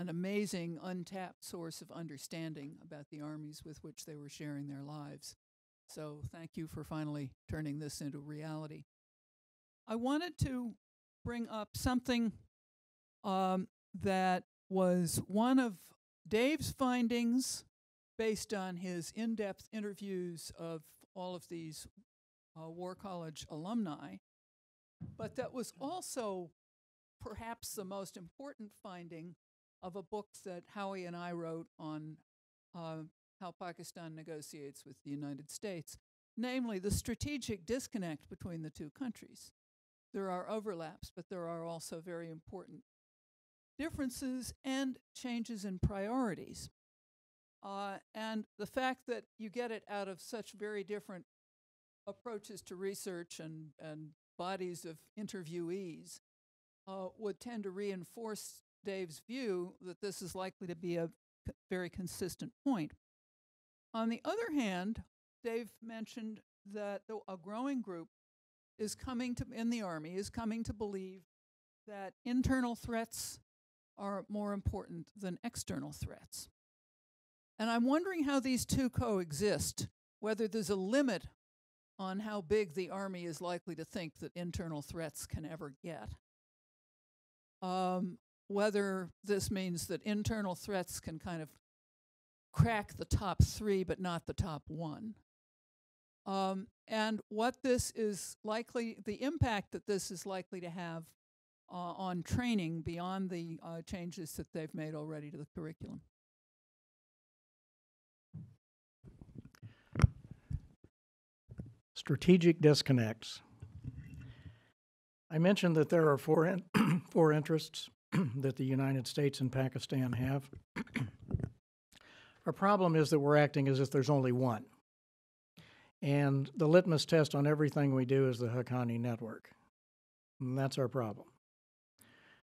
amazing, untapped source of understanding about the armies with which they were sharing their lives. So thank you for finally turning this into reality. I wanted to bring up something that was one of Dave's findings based on his in-depth interviews of all of these War College alumni, but that was also perhaps the most important finding of a book that Howie and I wrote on how Pakistan negotiates with the United States. namely the strategic disconnect between the two countries. There are overlaps, but there are also very important differences and changes in priorities. And the fact that you get it out of such very different approaches to research and bodies of interviewees would tend to reinforce Dave's view that this is likely to be a very consistent point. On the other hand, Dave mentioned that a growing group is coming to, in the Army, is coming to believe that internal threats are more important than external threats. And I'm wondering how these two coexist, whether there's a limit on how big the Army is likely to think that internal threats can ever get. Whether this means that internal threats can kind of crack the top 3 but not the top 1. And what this is likely, the impact that this is likely to have on training beyond the changes that they've made already to the curriculum. Strategic disconnects. I mentioned that there are four interests that the United States and Pakistan have. Our problem is that we're acting as if there's only one. And the litmus test on everything we do is the Haqqani network. And that's our problem.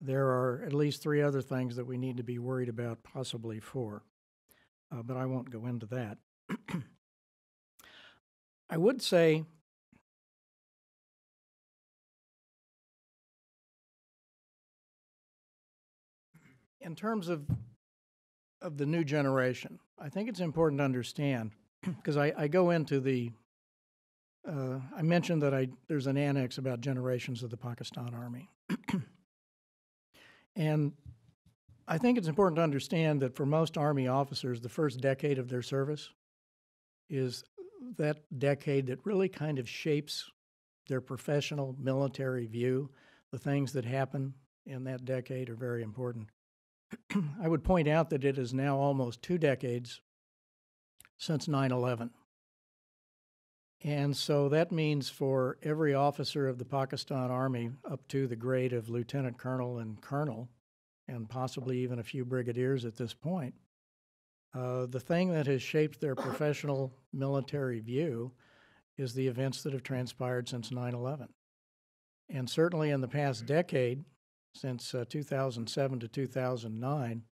There are at least 3 other things that we need to be worried about, possibly 4. But I won't go into that. I would say in terms of the new generation, I think it's important to understand, because I go into the, I mentioned that there's an annex about generations of the Pakistan Army. And I think it's important to understand that for most Army officers, the first decade of their service is that decade that really kind of shapes their professional military view. The things that happen in that decade are very important. I would point out that it is now almost 2 decades since 9/11. And so that means for every officer of the Pakistan Army up to the grade of lieutenant colonel and colonel, and possibly even a few brigadiers at this point, the thing that has shaped their professional military view is the events that have transpired since 9/11. And certainly in the past decade, since 2007 to 2009,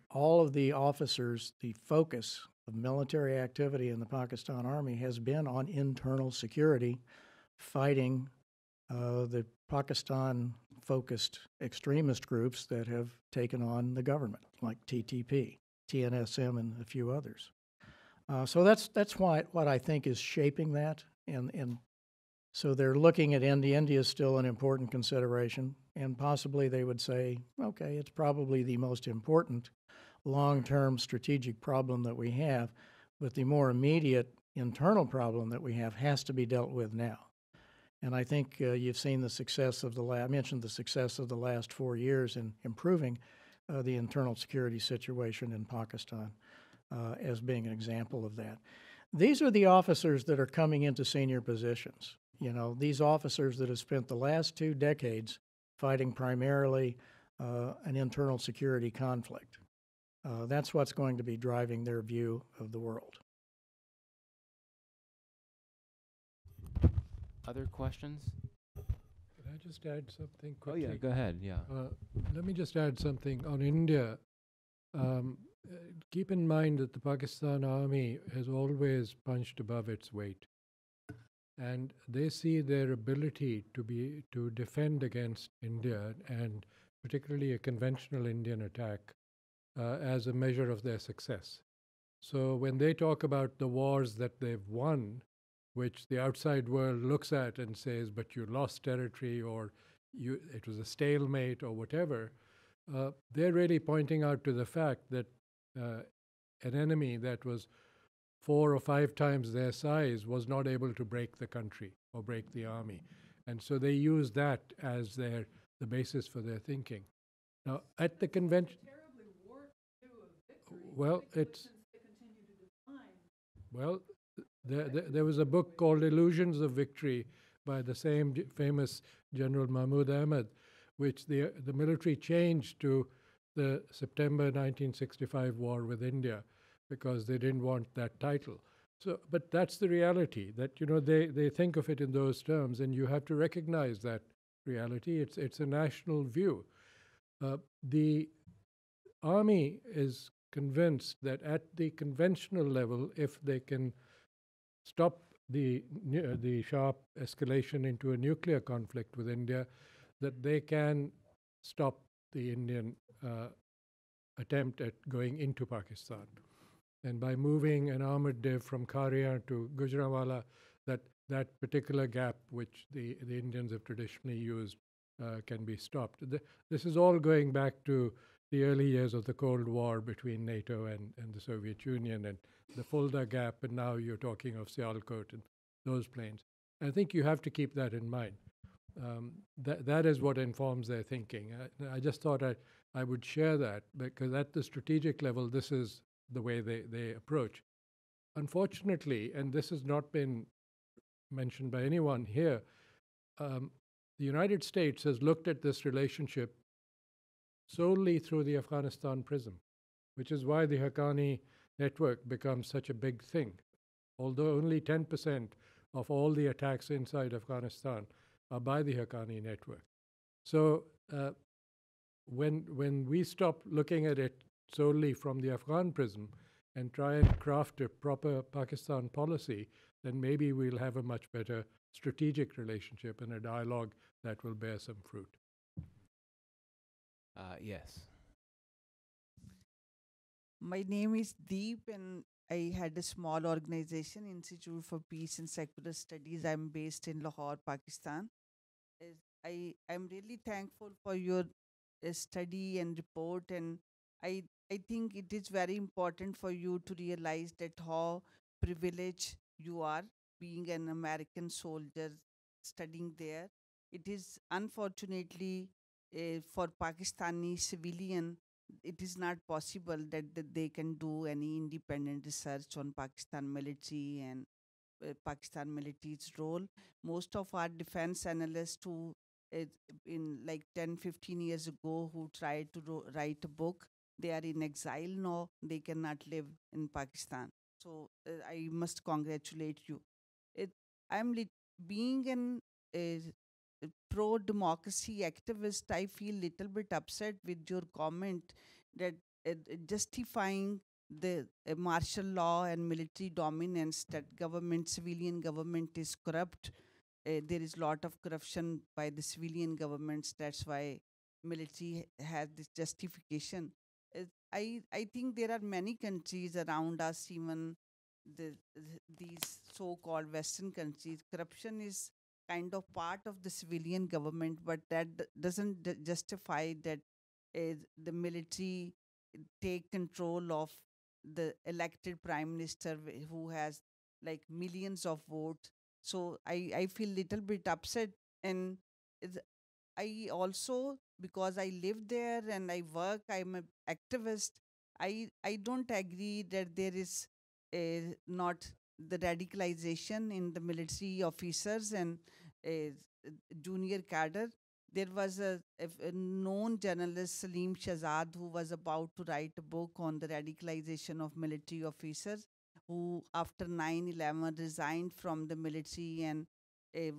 all of the officers, the focus of military activity in the Pakistan Army has been on internal security, fighting the Pakistan-focused extremist groups that have taken on the government, like TTP, TNSM, and a few others. So that's what I think is shaping that, and so they're looking at India. India is still an important consideration, and possibly they would say, okay, it's probably the most important long-term strategic problem that we have, but the more immediate internal problem that we have has to be dealt with now. And I think you've seen the success of I mentioned the success of the last 4 years in improving the internal security situation in Pakistan as being an example of that. These are the officers that are coming into senior positions. You know, these officers that have spent the last 2 decades fighting primarily an internal security conflict. That's what's going to be driving their view of the world. Other questions? Can I just add something quickly? Oh, yeah, go ahead, yeah. Let me just add something on India. Keep in mind that the Pakistan Army has always punched above its weight. And they see their ability to defend against India, and particularly a conventional Indian attack, as a measure of their success. So when they talk about the wars that they've won, which the outside world looks at and says, but you lost territory, or it was a stalemate, or whatever, they're really pointing out to the fact that an enemy that was 4 or 5 times their size was not able to break the country or break the army. And so they use that as the basis for their thinking. Now, at the convention... Well, it's... Well, There was a book called Illusions of Victory by the same famous General Mahmud Ahmad, which the military changed to the September 1965 war with India because they didn't want that title. So, but that's the reality, that, you know, they think of it in those terms, and you have to recognize that reality. It's a national view. The Army is convinced that at the conventional level, if they can stop the sharp escalation into a nuclear conflict with India, that they can stop the Indian attempt at going into Pakistan. And by moving an armored div from Karia to Gujranwala, that particular gap, which the Indians have traditionally used, can be stopped. This is all going back to the early years of the Cold War between NATO and the Soviet Union, and the Fulda Gap, and now you're talking of Sialkot and those planes. I think you have to keep that in mind. That is what informs their thinking. I just thought I would share that, because at the strategic level, this is the way they approach. Unfortunately, and this has not been mentioned by anyone here, the United States has looked at this relationship solely through the Afghanistan prism, which is why the Haqqani network becomes such a big thing. Although only 10% of all the attacks inside Afghanistan are by the Haqqani network. So when we stop looking at it solely from the Afghan prism and try and craft a proper Pakistan policy, then maybe we'll have a much better strategic relationship and a dialogue that will bear some fruit. Yes. My name is Deep, and I had a small organization, Institute for Peace and Secular Studies. I'm based in Lahore, Pakistan. I'm really thankful for your study and report, and I think it is very important for you to realize that how privileged you are being an American soldier studying there. It is unfortunately for Pakistani civilian, it is not possible that they can do any independent research on Pakistan military and Pakistan military's role. Most of our defense analysts who in like 10-15 years ago who tried to write a book, they are in exile now. They cannot live in Pakistan. So I must congratulate you. I'm being an pro-democracy activist. I feel little bit upset with your comment that justifying the martial law and military dominance, that government, civilian government is corrupt. There is a lot of corruption by the civilian governments. That's why military has this justification. I think there are many countries around us, even these so-called Western countries. Corruption is kind of part of the civilian government, but that doesn't justify that the military take control of the elected prime minister who has like millions of votes. So I feel little bit upset, and I also, because I live there and I work, I'm an activist. I don't agree that there is not the radicalization in the military officers and junior cadre. There was a known journalist, Salim Shahzad, who was about to write a book on the radicalization of military officers, who after 9/11 resigned from the military and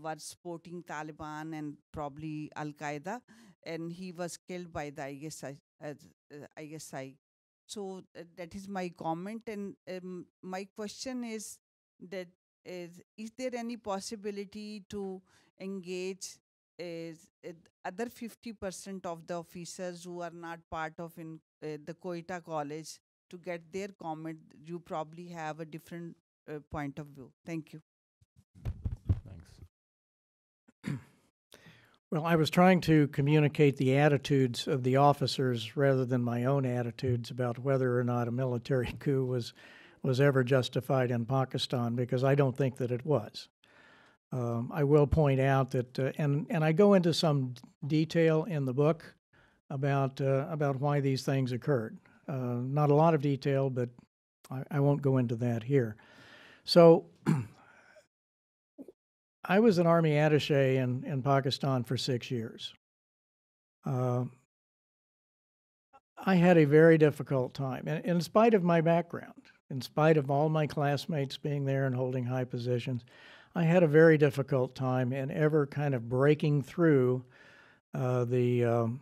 was supporting Taliban and probably Al-Qaeda, and he was killed by the ISI. So that is my comment, and my question is that is there any possibility to engage other 50% of the officers who are not part of the Quetta college to get their comment? You probably have a different point of view. Thank you. Thanks. Well, I was trying to communicate the attitudes of the officers rather than my own attitudes about whether or not a military coup was ever justified in Pakistan, because I don't think that it was. I will point out that, and I go into some detail in the book about why these things occurred. Not a lot of detail, but I won't go into that here. So I was an Army attaché in Pakistan for 6 years. I had a very difficult time, and in spite of my background, in spite of all my classmates being there and holding high positions, I had a very difficult time in ever kind of breaking through the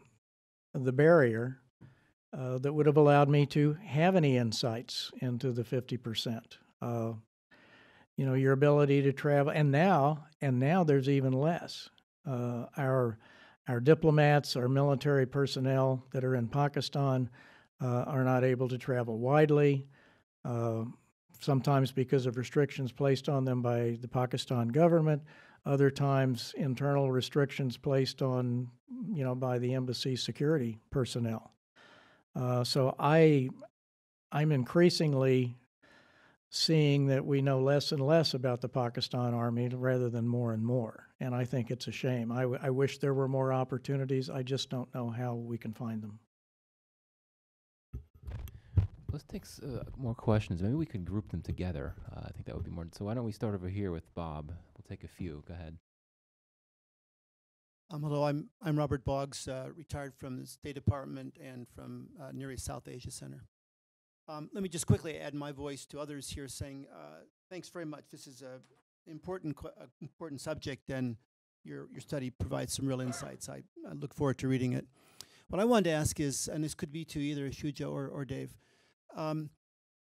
barrier that would have allowed me to have any insights into the 50%. You know, your ability to travel, and now there's even less. Our diplomats, our military personnel that are in Pakistan are not able to travel widely, sometimes because of restrictions placed on them by the Pakistan government, other times internal restrictions placed on, you know, by the embassy security personnel. So I'm increasingly seeing that we know less and less about the Pakistan Army rather than more and more. And I think it's a shame. I wish there were more opportunities. I just don't know how we can find them. Let's take more questions. Maybe we could group them together. I think that would be more. So why don't we start over here with Bob? We'll take a few. Go ahead. Hello, I'm Robert Boggs, retired from the State Department and from Near East South Asia Center. Let me just quickly add my voice to others here saying thanks very much. This is an important subject, and your study provides some real insights. I look forward to reading it. What I wanted to ask is, and this could be to either Shuja or Dave,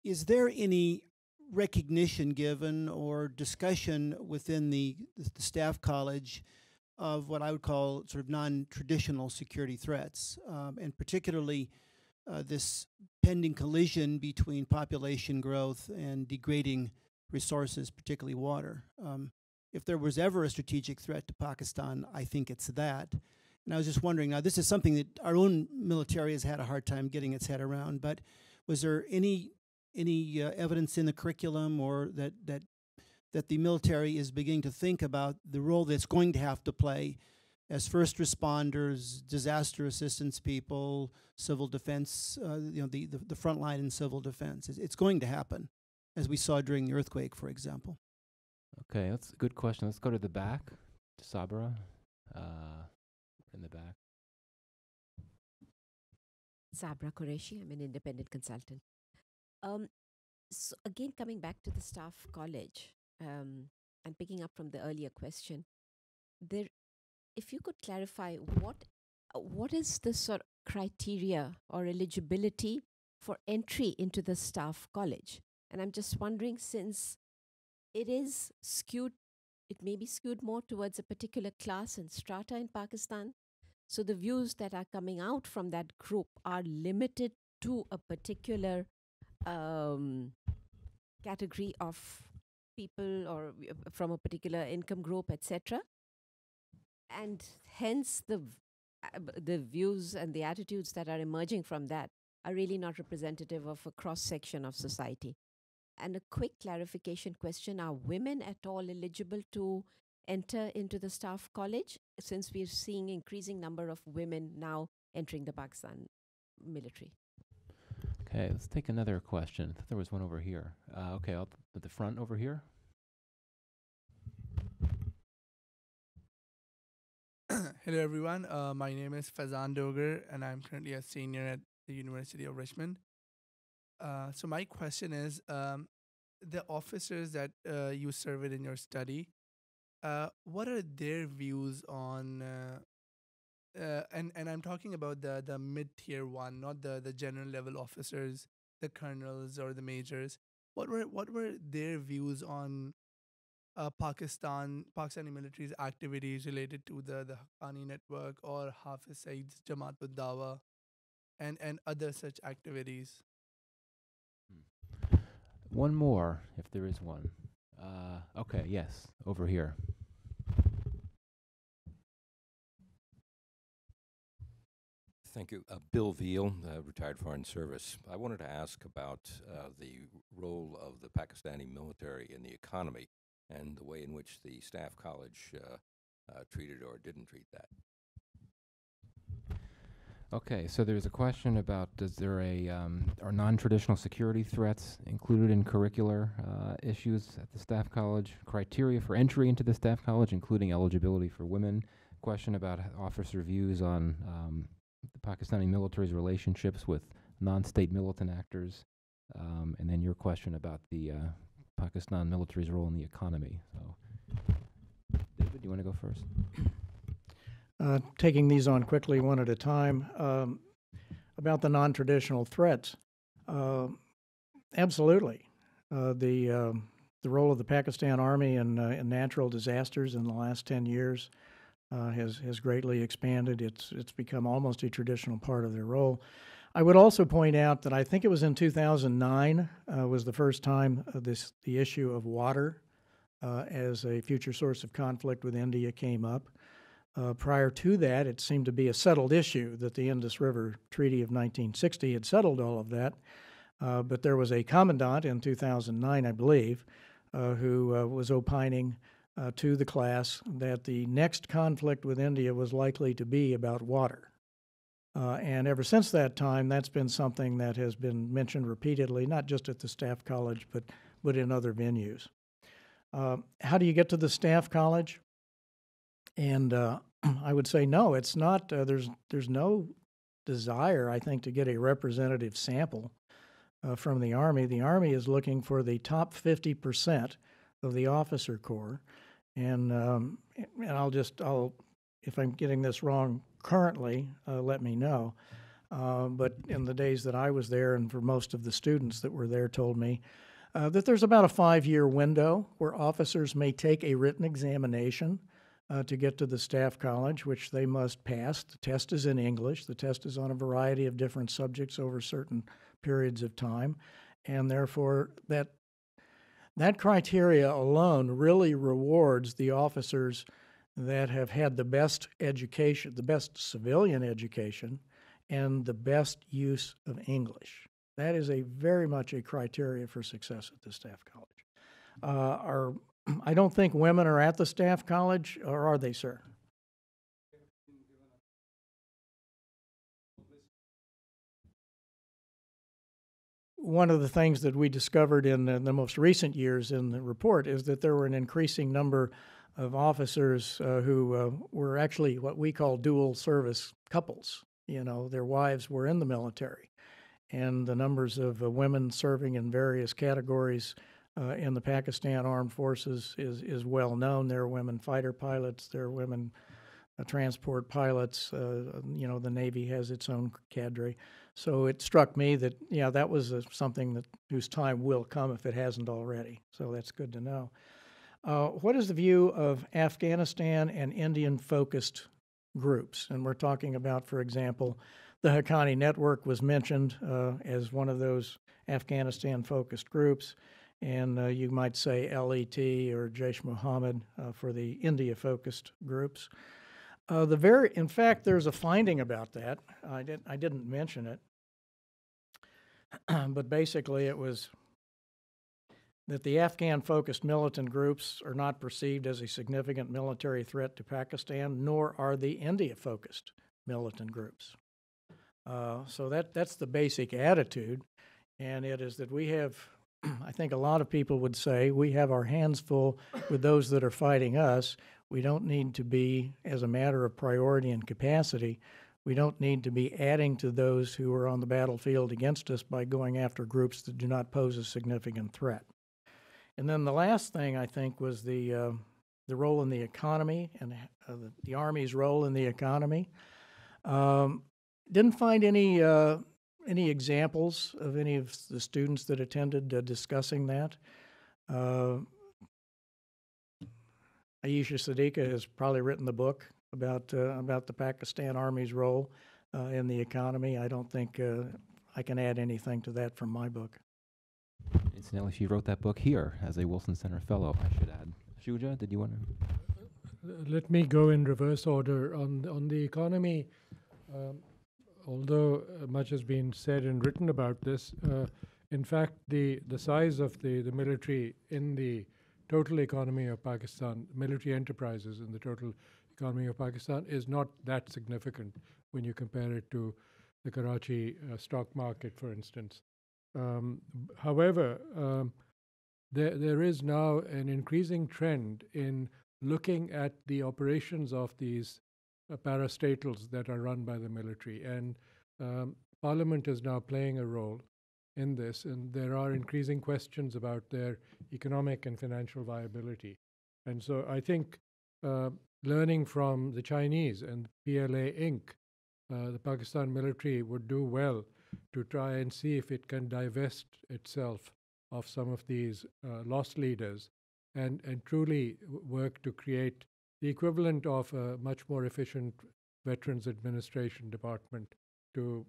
is there any recognition given or discussion within the staff college of what I would call sort of non-traditional security threats, and particularly this pending collision between population growth and degrading resources, particularly water? If there was ever a strategic threat to Pakistan, I think it's that. And I was just wondering, now this is something that our own military has had a hard time getting its head around, but was there any evidence in the curriculum or that the military is beginning to think about the role that it's going to have to play as first responders, disaster assistance people, civil defense, you know, the front line in civil defense? It's going to happen, as we saw during the earthquake, for example. Okay, that's a good question. Let's go to the back, to Sabra, in the back. Sabra Qureshi, I'm an independent consultant. So again, coming back to the staff college, and picking up from the earlier question, if you could clarify what is the sort of criteria or eligibility for entry into the staff college? And I'm just wondering, since it may be skewed more towards a particular class and strata in Pakistan, so the views that are coming out from that group are limited to a particular category of people or from a particular income group, etc. And hence the views and the attitudes that are emerging from that are really not representative of a cross-section of society. And a quick clarification question, are women at all eligible to enter into the staff college, since we're seeing increasing number of women now entering the Pakistan military? Okay, let's take another question. I thought there was one over here. Okay, at the front over here. Hello everyone, my name is Fazan Doger and I'm currently a senior at the University of Richmond. So my question is, the officers that you surveyed in your study, what are their views on, and I'm talking about the mid-tier one, not the general level officers, the colonels or the majors. What were their views on Pakistani military's activities related to the Haqqani network or Hafiz Saeed's Jamaat ud-Dawa and other such activities? One more, if there is one. Okay, yes, over here. Thank you. Bill Veal, retired Foreign Service. I wanted to ask about the role of the Pakistani military in the economy and the way in which the staff college treated or didn't treat that. Okay, so there's a question about are non-traditional security threats included in curricular issues at the Staff College? Criteria for entry into the Staff College, including eligibility for women. Question about officer views on the Pakistani military's relationships with non-state militant actors, and then your question about the Pakistan military's role in the economy. So, David, do you want to go first? Taking these on quickly one at a time, about the non-traditional threats. Absolutely. The role of the Pakistan Army in natural disasters in the last 10 years has greatly expanded. It's become almost a traditional part of their role. I would also point out that I think it was in 2009 was the first time the issue of water as a future source of conflict with India came up. Prior to that, it seemed to be a settled issue that the Indus River Treaty of 1960 had settled all of that. But there was a commandant in 2009, I believe, who was opining to the class that the next conflict with India was likely to be about water. And ever since that time, that's been something that has been mentioned repeatedly, not just at the Staff College, but in other venues. How do you get to the Staff College? And I would say no, it's not. There's no desire, I think, to get a representative sample from the Army. The Army is looking for the top 50% of the officer corps, and I'll if I'm getting this wrong currently, let me know. But in the days that I was there, and for most of the students that were there, told me that there's about a 5-year window where officers may take a written examination to get to the Staff College, which they must pass. The test is in English. The test is on a variety of different subjects over certain periods of time. And therefore, that criteria alone really rewards the officers that have had the best education, the best civilian education, and the best use of English. That is very much a criteria for success at the Staff College. I don't think women are at the Staff College, or are they, sir? One of the things that we discovered in the most recent years in the report is that there were an increasing number of officers who were actually what we call dual service couples. You know, their wives were in the military, and the numbers of women serving in various categories in the Pakistan Armed Forces is well known. There are women fighter pilots, there are women transport pilots. You know, the Navy has its own cadre. So it struck me that, yeah, that was something whose time will come if it hasn't already. So that's good to know. What is the view of Afghanistan and Indian-focused groups? And we're talking about, for example, the Haqqani Network was mentioned as one of those Afghanistan-focused groups. And you might say LET or Jaish Muhammad for the India-focused groups. In fact, there's a finding about that. I didn't mention it, but basically it was that the Afghan-focused militant groups are not perceived as a significant military threat to Pakistan, nor are the India-focused militant groups. So that's the basic attitude, and it is that we have, I think a lot of people would say, we have our hands full with those that are fighting us. We don't need to be, as a matter of priority and capacity, we don't need to be adding to those who are on the battlefield against us by going after groups that do not pose a significant threat. And then the last thing, I think, was the role in the economy and the Army's role in the economy. Didn't find any examples of any of the students that attended discussing that. Aisha Siddiqa has probably written the book about the Pakistan Army's role in the economy. I don't think I can add anything to that from my book. Incidentally, she wrote that book here as a Wilson Center Fellow, I should add. Shuja, did you want to? Let me go in reverse order. On the economy, although much has been said and written about this, in fact, the size of the military in the total economy of Pakistan, military enterprises in the total economy of Pakistan, is not that significant. when you compare it to the Karachi stock market, for instance. However, there is now an increasing trend in looking at the operations of these parastatals that are run by the military. And Parliament is now playing a role in this, and there are increasing questions about their economic and financial viability. And so I think learning from the Chinese and PLA Inc., the Pakistan military would do well to try and see if it can divest itself of some of these lost leaders and truly work to create the equivalent of a much more efficient Veterans Administration department to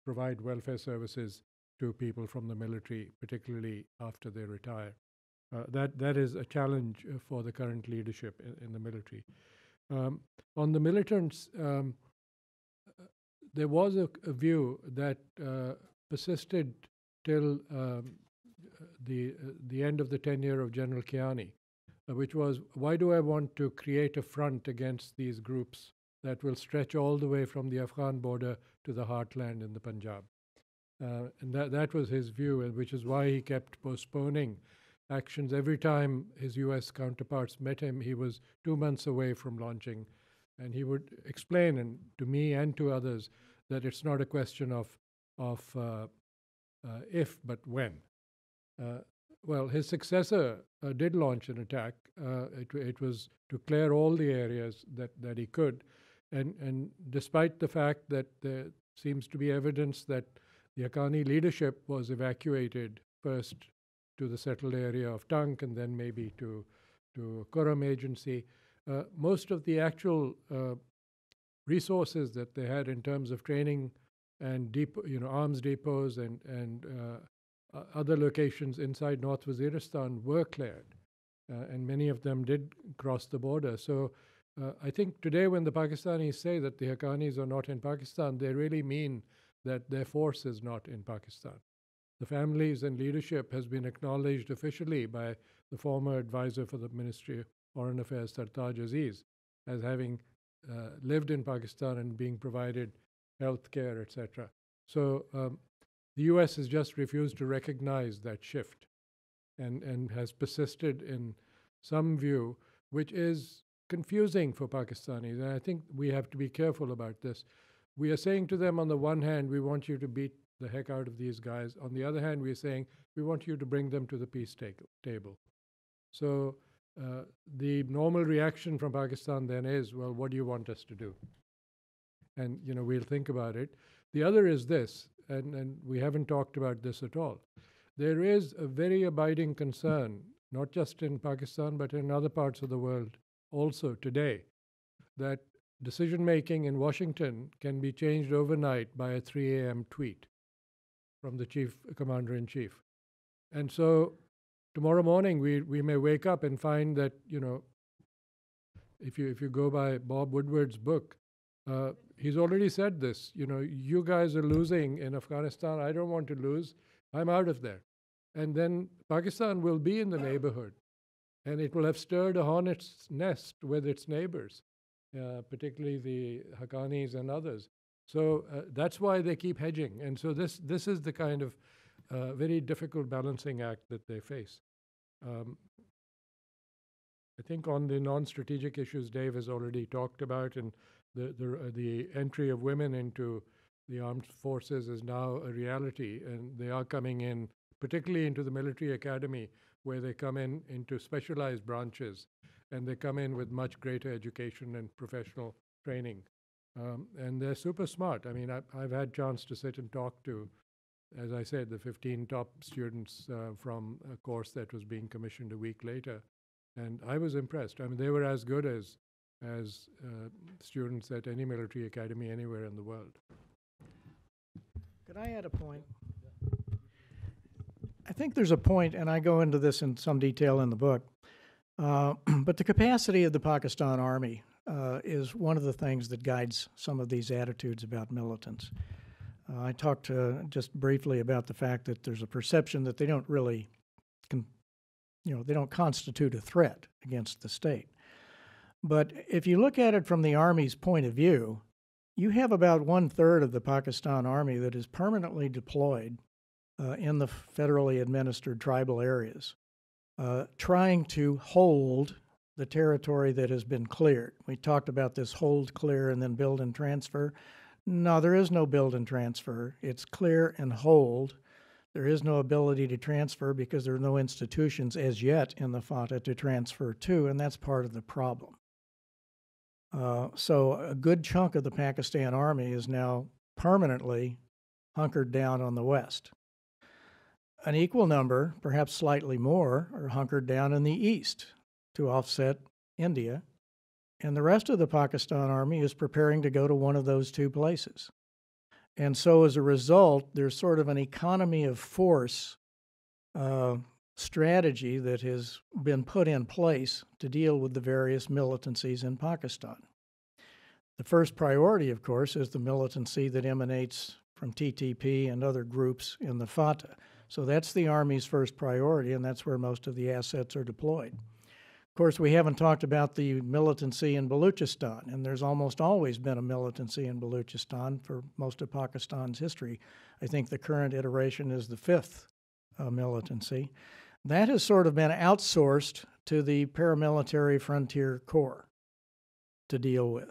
provide welfare services to people from the military, particularly after they retire. That is a challenge for the current leadership in the military. On the militants, there was a view that persisted till the end of the tenure of General Kiani, which was, why do I want to create a front against these groups that will stretch all the way from the Afghan border to the heartland in the Punjab? And that was his view, and which is why he kept postponing actions. Every time his US counterparts met him, he was 2 months away from launching. And he would explain, and to me and to others, that it's not a question of if, but when. Well, his successor did launch an attack. It was to clear all the areas that he could. And despite the fact that there seems to be evidence that the Haqqani leadership was evacuated first to the settled area of Tank and then maybe to Kuram agency, most of the actual resources that they had in terms of training and arms depots and other locations inside North Waziristan were cleared, and many of them did cross the border. So I think today when the Pakistanis say that the Haqqanis are not in Pakistan, they really mean that their force is not in Pakistan. The families and leadership has been acknowledged officially by the former advisor for the Ministry of Foreign Affairs, Sartaj Aziz, as having lived in Pakistan and being provided health care, etc. So the US has just refused to recognize that shift and has persisted in some view, which is confusing for Pakistanis. And I think we have to be careful about this. We are saying to them, on the one hand, we want you to beat the heck out of these guys. On the other hand, we're saying, we want you to bring them to the peace table. So the normal reaction from Pakistan then is, well, what do you want us to do? And, we'll think about it. The other is this, and we haven't talked about this at all. There is a very abiding concern, not just in Pakistan, but in other parts of the world also today, that decision-making in Washington can be changed overnight by a 3 a.m. tweet from the commander-in-chief. And so tomorrow morning, we may wake up and find that, if you go by Bob Woodward's book, he's already said this, you guys are losing in Afghanistan. I don't want to lose. I'm out of there. And then Pakistan will be in the neighborhood, and it will have stirred a hornet's nest with its neighbors, particularly the Haqqanis and others. So that's why they keep hedging. And so this is the kind of very difficult balancing act that they face. I think on the non-strategic issues Dave has already talked about, and the entry of women into the armed forces is now a reality, and they are coming in, particularly into the military academy, where they come into specialized branches, and they come in with much greater education and professional training. And they're super smart. I mean, I've had chance to sit and talk to, as I said, the 15 top students from a course that was being commissioned a week later. And I was impressed. I mean, they were as good as students at any military academy anywhere in the world. Could I add a point? I think there's a point, and I go into this in some detail in the book, but the capacity of the Pakistan Army is one of the things that guides some of these attitudes about militants. I talked just briefly about the fact that there's a perception that they don't really, they don't constitute a threat against the state. But if you look at it from the Army's point of view, you have about 1/3 of the Pakistan Army that is permanently deployed in the federally administered tribal areas, trying to hold the territory that has been cleared. We talked about this hold, clear, and then build and transfer. No, there is no build and transfer. It's clear and hold. There is no ability to transfer because there are no institutions as yet in the FATA to transfer to, and that's part of the problem. So a good chunk of the Pakistan Army is now permanently hunkered down on the west. An equal number, perhaps slightly more, are hunkered down in the east to offset India, and the rest of the Pakistan Army is preparing to go to one of those two places. And so as a result, there's sort of an economy of force strategy that has been put in place to deal with the various militancies in Pakistan. The first priority, of course, is the militancy that emanates from TTP and other groups in the FATA. So that's the Army's first priority, and that's where most of the assets are deployed. Of course, we haven't talked about the militancy in Baluchistan, and there's almost always been a militancy in Baluchistan for most of Pakistan's history. I think the current iteration is the fifth militancy. That has sort of been outsourced to the paramilitary frontier corps to deal with.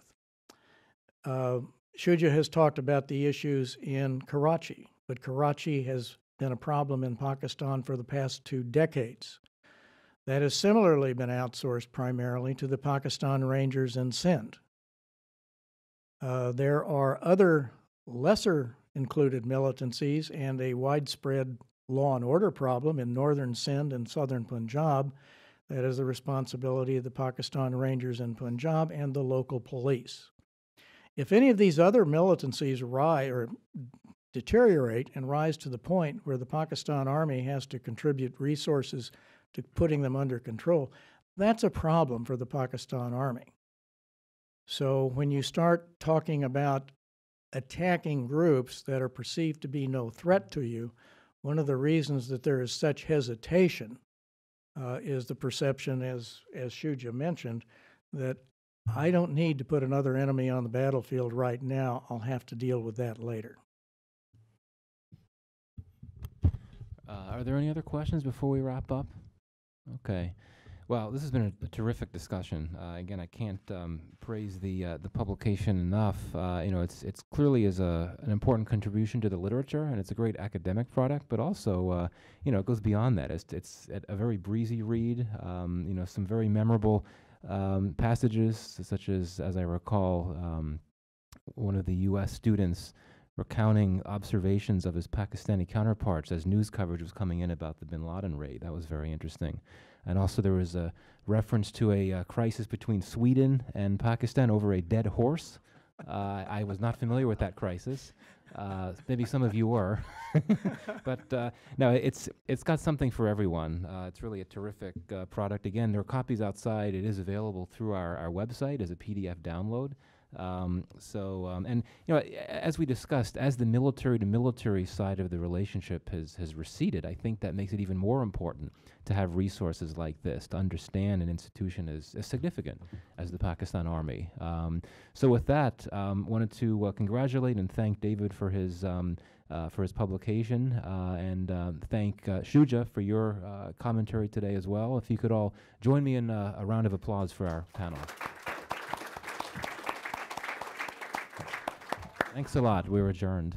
Shuja has talked about the issues in Karachi, but Karachi has been a problem in Pakistan for the past 2 decades. That has similarly been outsourced primarily to the Pakistan Rangers in Sindh. There are other lesser included militancies and a widespread law and order problem in northern Sindh and southern Punjab. That is the responsibility of the Pakistan Rangers in Punjab and the local police. If any of these other militancies deteriorate and rise to the point where the Pakistan Army has to contribute resources to putting them under control, that's a problem for the Pakistan Army. So when you start talking about attacking groups that are perceived to be no threat to you, one of the reasons that there is such hesitation is the perception, as Shuja mentioned, that I don't need to put another enemy on the battlefield right now. I'll have to deal with that later. Are there any other questions before we wrap up? Okay. Well, this has been a terrific discussion. Again, I can't praise the publication enough. It's clearly is an important contribution to the literature, and it's a great academic product. But also, it goes beyond that. It's a very breezy read. Some very memorable passages, such as I recall, one of the U.S. students recounting observations of his Pakistani counterparts as news coverage was coming in about the bin Laden raid. That was very interesting. And also there was a reference to a crisis between Sweden and Pakistan over a dead horse. I was not familiar with that crisis. Maybe some of you were. But no, it's got something for everyone. It's really a terrific product. Again, there are copies outside. It is available through our website as a PDF download. As we discussed, as the military-to-military side of the relationship has receded, I think that makes it even more important to have resources like this to understand an institution as significant as the Pakistan Army. So with that, wanted to congratulate and thank David for his publication, and thank Shuja for your commentary today as well. If you could all join me in a round of applause for our panel. Thanks a lot. We're adjourned.